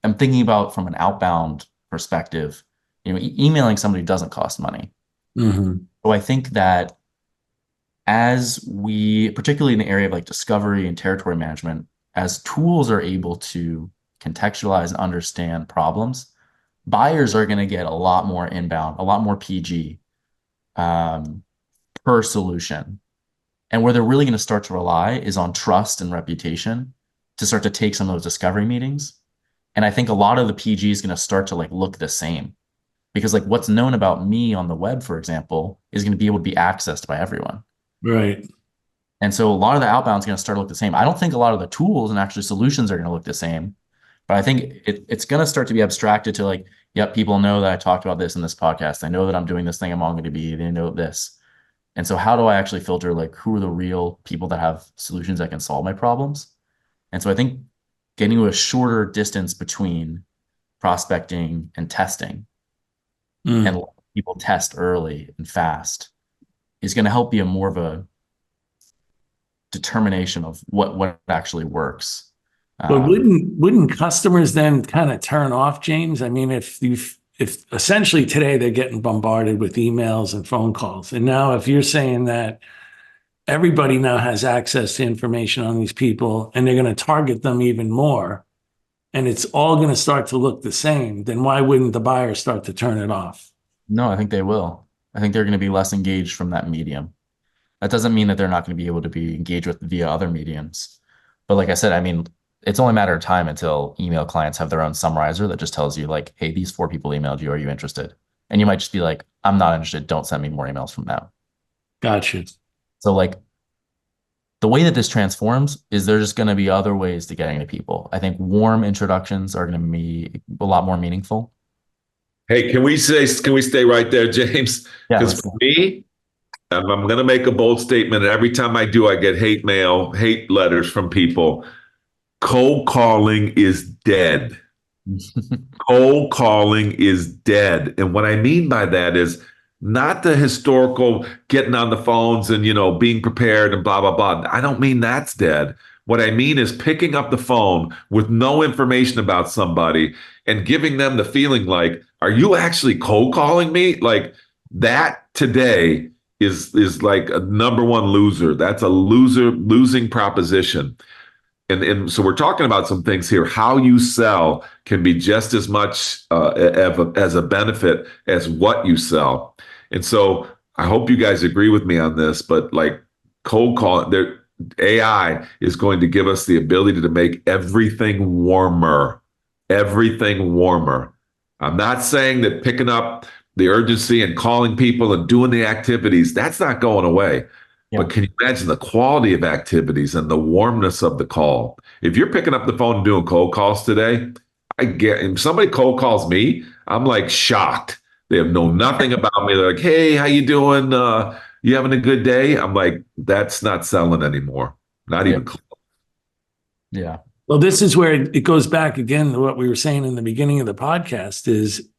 S4: I'm thinking about from an outbound perspective, emailing somebody doesn't cost money.
S2: Mm-hmm.
S4: So I think that as we, particularly in the area of discovery and territory management, as tools are able to contextualize and understand problems, buyers are going to get a lot more inbound, a lot more PG per solution. And where they're really going to start to rely is on trust and reputation to start to take some of those discovery meetings. And I think a lot of the PG is going to start to look the same, because what's known about me on the web, for example, is going to be able to be accessed by everyone.
S2: Right.
S4: And so a lot of the outbound is going to start to look the same. I don't think a lot of the tools and actually solutions are going to look the same, but I think it's going to start to be abstracted to yep, people know that I talked about this in this podcast. They know that I'm doing this thing at MongoDB. They know this. And so how do I actually filter like who are the real people that have solutions that can solve my problems? And so I think getting to a shorter distance between prospecting and testing and let people test early and fast is going to help be a more of a determination of what actually works.
S2: But wouldn't customers then kind of turn off, James? I mean, if essentially today they're getting bombarded with emails and phone calls, and now if you're saying that everybody now has access to information on these people and they're going to target them even more, and it's all going to start to look the same, then why wouldn't the buyer start to turn it off?
S4: No, I think they will. I think they're going to be less engaged from that medium. That doesn't mean that they're not going to be able to be engaged with via other mediums. But like I said, I mean, it's only a matter of time until email clients have their own summarizer that just tells you like, hey, these 4 people emailed you. Are you interested? And you might just be like, I'm not interested. Don't send me more emails from now.
S2: Gotcha.
S4: So like the way that this transforms is there's just going to be other ways to getting to people. I think warm introductions are going to be a lot more meaningful.
S3: Hey, can we stay right there, James? Because for me, I'm going to make a bold statement. And every time I do, I get hate mail, hate letters from people. Cold calling is dead. Cold calling is dead. And what I mean by that is not the historical getting on the phones and, being prepared and blah, blah, blah. I don't mean that's dead. What I mean is picking up the phone with no information about somebody and giving them the feeling like, are you actually cold calling me? Like that today is like a number one loser. That's a losing proposition. And so we're talking about some things here. How you sell can be just as much as a benefit as what you sell. And so I hope you guys agree with me on this, but like cold call, AI is going to give us the ability to make everything warmer. Everything warmer. I'm not saying that picking up the urgency and calling people and doing the activities, that's not going away. Yeah. But can you imagine the quality of activities and the warmness of the call? If you're picking up the phone and doing cold calls today, if somebody cold calls me, I'm like shocked. They have known nothing about me. They're like, hey, how you doing? You having a good day? I'm like, that's not selling anymore. Not even close.
S4: Yeah.
S2: Well, this is where it goes back again to what we were saying in the beginning of the podcast is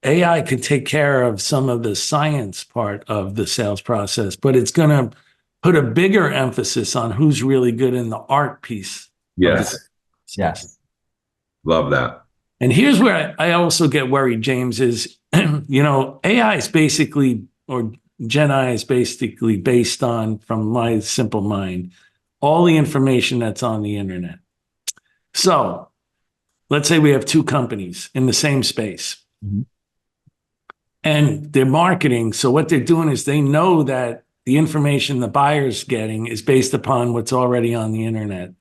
S2: AI can take care of some of the science part of the sales process, but it's going to put a bigger emphasis on who's really good in the art piece.
S3: Yes.
S4: Yes.
S3: Love that.
S2: And here's where I also get worried, James, is, AI is basically, or Gen I is basically based on, from my simple mind, all the information that's on the internet. So let's say we have 2 companies in the same space. Mm-hmm. And they're marketing. So what they're doing is they know that the information the buyer's getting is based upon what's already on the internet.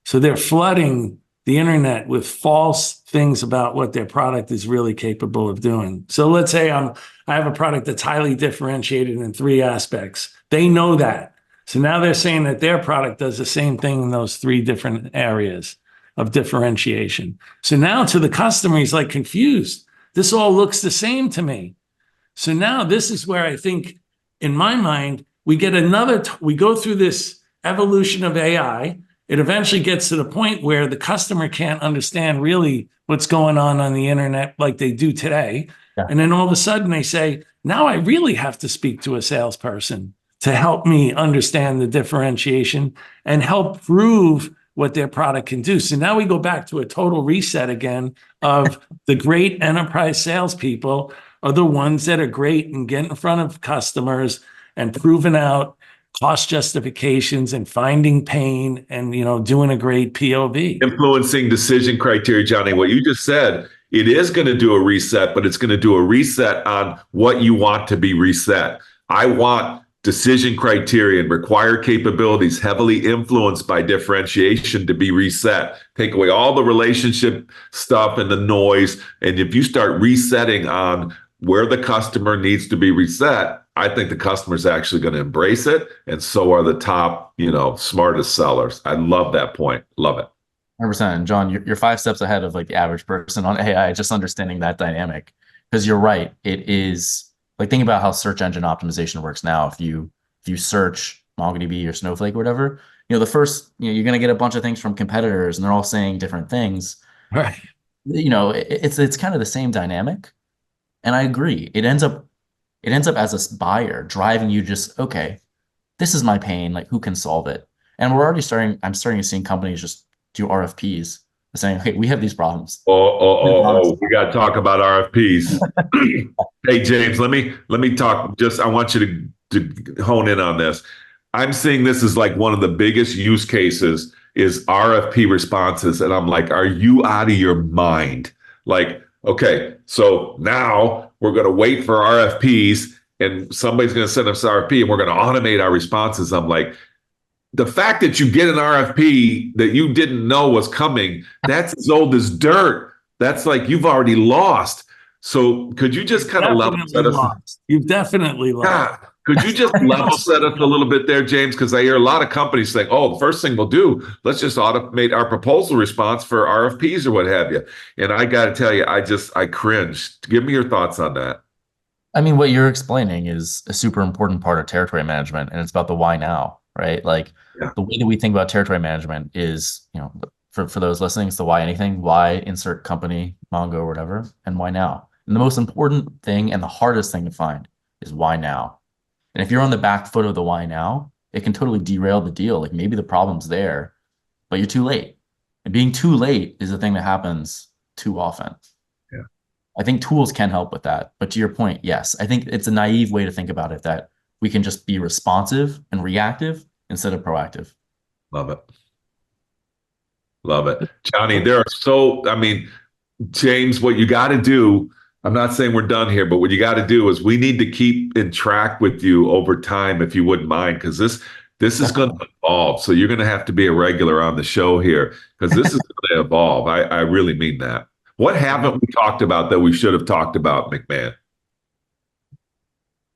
S2: So they're flooding the internet with false things about what their product is really capable of doing. So let's say I have a product that's highly differentiated in 3 aspects. They know that. So now they're saying that their product does the same thing in those 3 different areas of differentiation. So now to the customer, he's like confused. This all looks the same to me. So now this is where I think, in my mind, we get we go through this evolution of AI. It eventually gets to the point where the customer can't understand really what's going on the internet like they do today. Yeah. And then all of a sudden they say, now I really have to speak to a salesperson to help me understand the differentiation and help prove what their product can do. So now we go back to a total reset again of the great enterprise salespeople are the ones that are great and get in front of customers and proving out cost justifications and finding pain and, doing a great POV.
S3: Influencing decision criteria, Johnny. What you just said, it is going to do a reset, but it's going to do a reset on what you want to be reset. I want decision criteria and required capabilities heavily influenced by differentiation to be reset. Take away all the relationship stuff and the noise. And if you start resetting on where the customer needs to be reset, I think the customer's actually going to embrace it. And so are the top, smartest sellers. I love that point. Love it.
S4: 100%. And John, you're 5 steps ahead of like the average person on AI, just understanding that dynamic. Because you're right. It is like, think about how search engine optimization works now. If you if you search MongoDB or Snowflake or whatever, the first, you're going to get a bunch of things from competitors and they're all saying different things.
S2: Right.
S4: It's kind of the same dynamic. And I agree. It ends up as a buyer driving you just, okay, this is my pain. Like, who can solve it? And I'm starting to see companies just do RFPs saying, hey, we have these problems.
S3: We got to talk about RFPs. Hey, James, let me talk. I want you to hone in on this. I'm seeing this as like one of the biggest use cases is RFP responses. And I'm like, are you out of your mind? Like, okay, so now we're going to wait for RFPs and somebody's going to send us RFP and we're going to automate our responses. I'm like, the fact that you get an RFP that you didn't know was coming, that's as old as dirt. That's like you've already lost. So could you just kind of level set us?
S2: You've definitely lost.
S3: Yeah. Could you just level set us a little bit there, James? Because I hear a lot of companies saying, oh, the first thing we'll do, let's just automate our proposal response for RFPs or what have you. And I got to tell you, I cringed. Give me your thoughts on that.
S4: I mean, what you're explaining is a super important part of territory management, and it's about the why now, right? Like the way that we think about territory management is, for those listening, it's the why anything, why insert company, Mongo or whatever, and why now. And the most important thing and the hardest thing to find is why now. And if you're on the back foot of the why now, it can totally derail the deal. Like maybe the problem's there, but you're too late. And being too late is the thing that happens too often.
S3: Yeah.
S4: I think tools can help with that. But to your point, yes, I think it's a naive way to think about it that we can just be responsive and reactive instead of proactive.
S3: Love it. Love it. Johnny, James, what you got to do, I'm not saying we're done here, but what you got to do is we need to keep in track with you over time, if you wouldn't mind, because this is going to evolve. So you're going to have to be a regular on the show here because this is going to evolve. I really mean that. What haven't we talked about that we should have talked about, McMahon?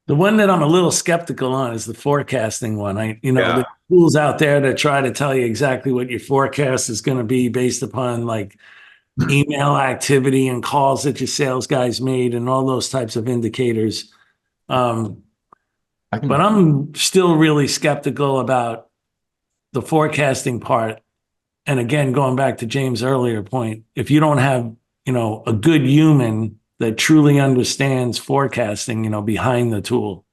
S2: The one that I'm a little skeptical on is the forecasting one. The tools out there that try to tell you exactly what your forecast is going to be based upon like email activity and calls that your sales guys made and all those types of indicators. But I'm still really skeptical about the forecasting part. And again, going back to James' earlier point, if you don't have, a good human that truly understands forecasting, behind the tool,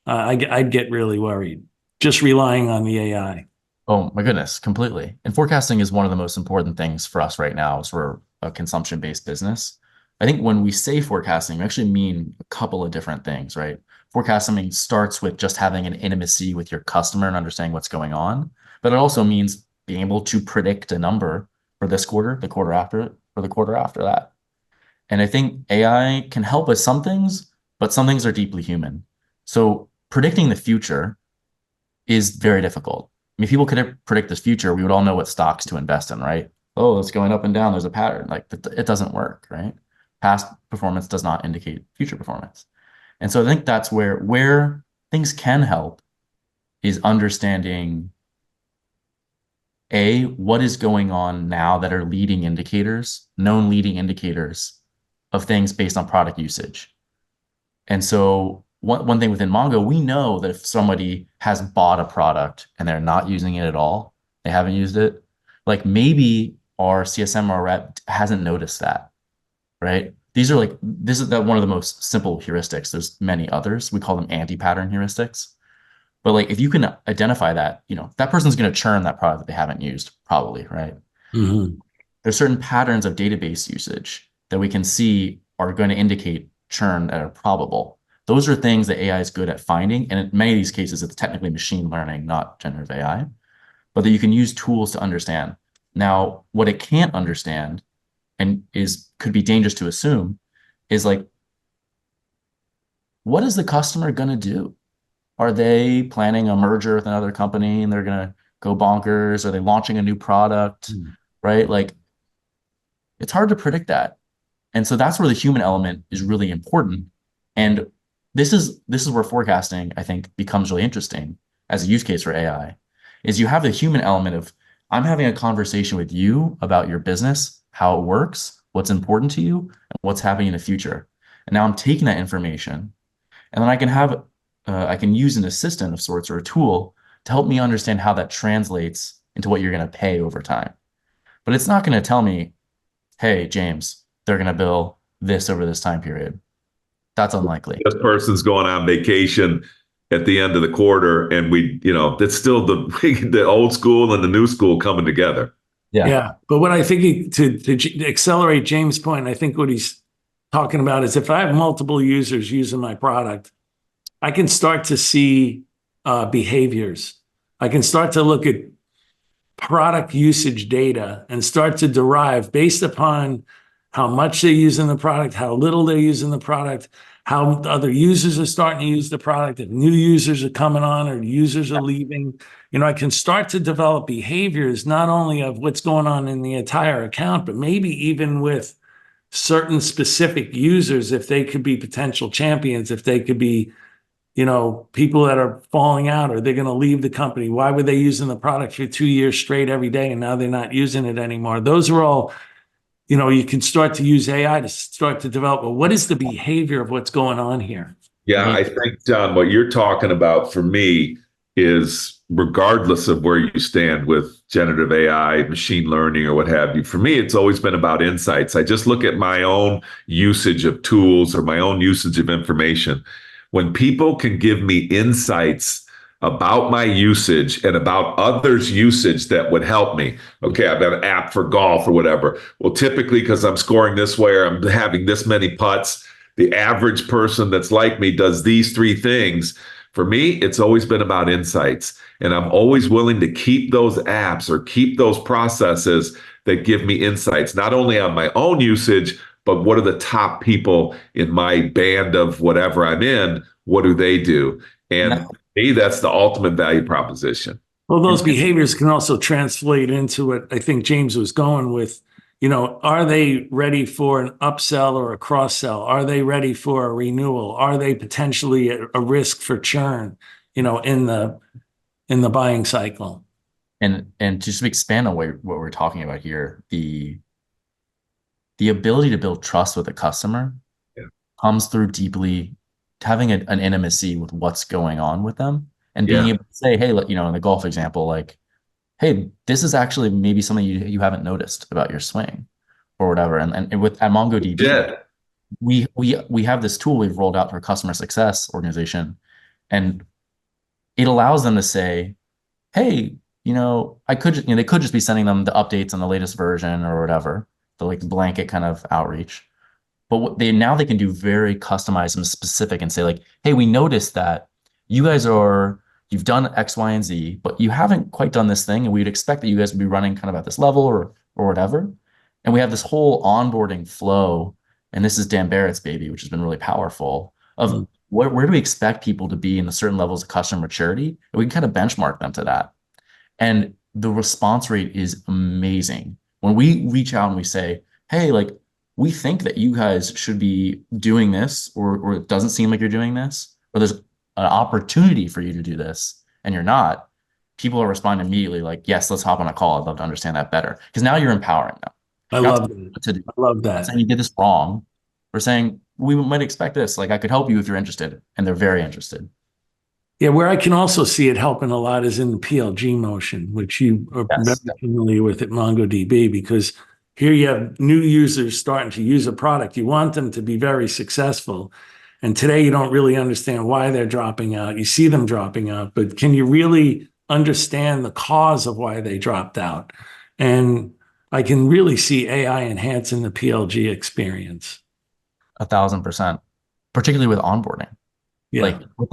S2: I'd get really worried just relying on the AI.
S4: Oh my goodness, completely. And forecasting is one of the most important things for us right now as we're a consumption-based business. I think when we say forecasting, we actually mean a couple of different things, right? Forecasting starts with just having an intimacy with your customer and understanding what's going on. But it also means being able to predict a number for this quarter, the quarter after it, or the quarter after that. And I think AI can help with some things, but some things are deeply human. So predicting the future is very difficult. I mean, if people could predict this future, we would all know what stocks to invest in, right? Oh, it's going up and down. There's a pattern. Like it doesn't work, right? Past performance does not indicate future performance. And so I think that's where things can help is understanding what is going on now that are leading indicators, known leading indicators of things based on product usage. And so one thing within Mongo, we know that if somebody has bought a product and they're not using it at all, they haven't used it, like maybe our CSM or rep hasn't noticed that, right? This is one of the most simple heuristics. There's many others. We call them anti-pattern heuristics. But like if you can identify that, that person's going to churn that product that they haven't used, probably, right?
S2: Mm-hmm.
S4: There's certain patterns of database usage that we can see are going to indicate churn that are probable. Those are things that AI is good at finding. And in many of these cases, it's technically machine learning, not generative AI, but that you can use tools to understand. Now, what it can't understand and could be dangerous to assume is like, what is the customer going to do? Are they planning a merger with another company and they're going to go bonkers? Are they launching a new product, right? Like, it's hard to predict that. And so that's where the human element is really important. And this is where forecasting, I think, becomes really interesting as a use case for AI, is you have the human element of, I'm having a conversation with you about your business, how it works, what's important to you, and what's happening in the future. And now I'm taking that information, and then I can have I can use an assistant of sorts or a tool to help me understand how that translates into what you're going to pay over time. But it's not going to tell me, hey, James, they're going to bill this over this time period. That's unlikely.
S3: This person's going on vacation at the end of the quarter, and it's still the old school and the new school coming together.
S2: Yeah. But what I think to accelerate James' point, I think what he's talking about is if I have multiple users using my product, I can start to see behaviors. I can start to look at product usage data and start to derive based upon how much they're using the product, how little they're using the product, how other users are starting to use the product, if new users are coming on or users are leaving. I can start to develop behaviors not only of what's going on in the entire account, but maybe even with certain specific users, if they could be potential champions, if they could be people that are falling out or they're going to leave the company. Why were they using the product for 2 years straight every day and now they're not using it anymore? Those are all, you can start to use AI to start to develop. Well, what is the behavior of what's going on here?
S3: Yeah, I think, John, what you're talking about for me is regardless of where you stand with generative AI, machine learning, or what have you, for me, it's always been about insights. I just look at my own usage of tools or my own usage of information. When people can give me insights about my usage and about others' usage that would help me. Okay, I've got an app for golf or whatever. Well, typically because I'm scoring this way or I'm having this many putts, the average person that's like me does these 3 things. For me, it's always been about insights. And I'm always willing to keep those apps or keep those processes that give me insights, not only on my own usage, but what are the top people in my band of whatever I'm in? What do they do? And for me, that's the ultimate value proposition.
S2: Well, those behaviors can also translate into what I think James was going with. Are they ready for an upsell or a cross sell? Are they ready for a renewal? Are they potentially a risk for churn, in the buying cycle?
S4: And just to expand on what we're talking about here, the ability to build trust with a customer comes through deeply having an intimacy with what's going on with them and being able to say, hey, in the golf example, like, hey, this is actually maybe something you haven't noticed about your swing or whatever. And at MongoDB, we have this tool we've rolled out to our customer success organization, and it allows them to say, hey, they could just be sending them the updates on the latest version or whatever, the blanket kind of outreach. But what they can do very customized and specific and say like, hey, we noticed that you've done X, Y, and Z, but you haven't quite done this thing. And we'd expect that you guys would be running kind of at this level or whatever. And we have this whole onboarding flow. And this is Dan Barrett's baby, which has been really powerful of where do we expect people to be in the certain levels of customer maturity? And we can kind of benchmark them to that. And the response rate is amazing. When we reach out and we say, hey, we think that you guys should be doing this, or it doesn't seem like you're doing this, or there's an opportunity for you to do this, and you're not, people are responding immediately like, yes, let's hop on a call. I'd love to understand that better. Because now you're empowering them.
S2: I love that. I love that.
S4: Not saying you did this wrong. We're saying we might expect this. I could help you if you're interested. And they're very interested.
S2: Yeah, where I can also see it helping a lot is in the PLG motion, which you are very familiar with at MongoDB, because here you have new users starting to use a product. You want them to be very successful. And today you don't really understand why they're dropping out. You see them dropping out, but can you really understand the cause of why they dropped out? And I can really see AI enhancing the PLG experience.
S4: 1,000%, particularly with onboarding.
S2: Yeah.
S4: With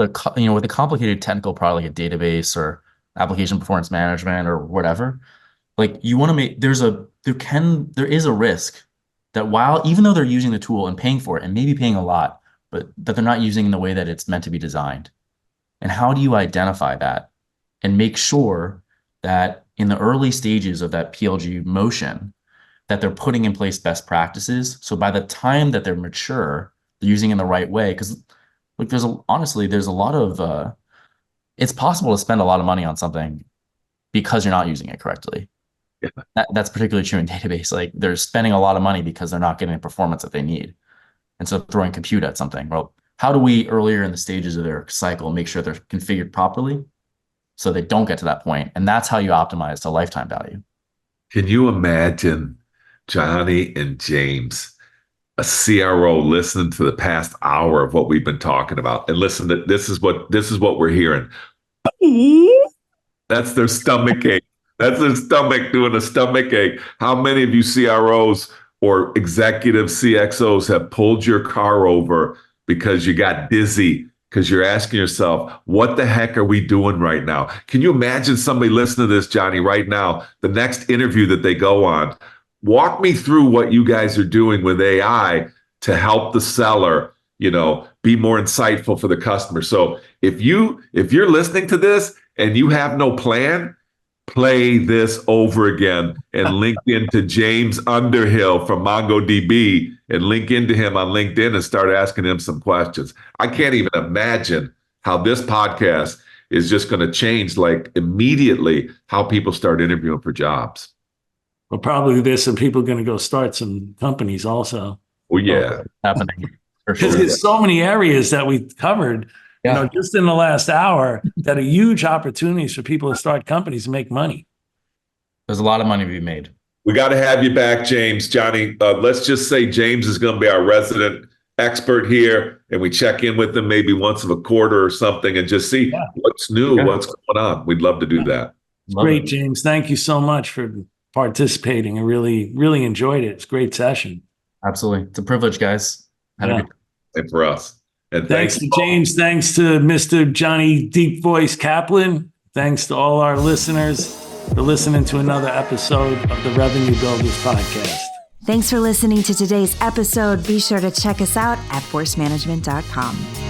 S4: a complicated technical product like a database or application performance management or whatever, you want to make there is a risk that even though they're using the tool and paying for it and maybe paying a lot, but that they're not using in the way that it's meant to be designed. And how do you identify that and make sure that in the early stages of that PLG motion that they're putting in place best practices, so by the time that they're mature, they're using it in the right way? Because there's a lot of it's possible to spend a lot of money on something because you're not using it correctly. Yeah. That's particularly true in database. They're spending a lot of money because they're not getting the performance that they need. And so throwing compute at something. Well, how do we earlier in the stages of their cycle make sure they're configured properly so they don't get to that point? And that's how you optimize to lifetime value.
S3: Can you imagine Johnny and James, a CRO, listening to the past hour of what we've been talking about, and listen to this is what we're hearing. That's their stomach ache. That's their stomach doing a stomach ache. How many of you CROs or executive CXOs have pulled your car over because you got dizzy, because you're asking yourself, what the heck are we doing right now? Can you imagine somebody listening to this, Johnny, right now, the next interview that they go on? Walk me through what you guys are doing with AI to help the seller, be more insightful for the customer. So if you're listening to this and you have no plan, play this over again and link into James Underhill from MongoDB and link into him on LinkedIn and start asking him some questions. I can't even imagine how this podcast is just going to change immediately how people start interviewing for jobs.
S2: Well, probably there's some people going to go start some companies also.
S3: Well, yeah.
S4: Happening.
S2: Because there's so many areas that we covered, just in the last hour that are huge opportunities for people to start companies and make money.
S4: There's a lot of money to be made.
S3: We got to have you back, James. Johnny, let's just say James is going to be our resident expert here, and we check in with him maybe once a quarter or something and just see what's new, what's going on. We'd love to do that.
S2: Great, James. Thank you so much for participating. I really, really enjoyed it. It's a great session.
S4: Absolutely. It's a privilege, guys.
S3: And for us. And
S2: thanks to James. Thanks to Mr. Johnny Deep Voice Kaplan. Thanks to all our listeners for listening to another episode of the Revenue Builders Podcast.
S1: Thanks for listening to today's episode. Be sure to check us out at forcemanagement.com.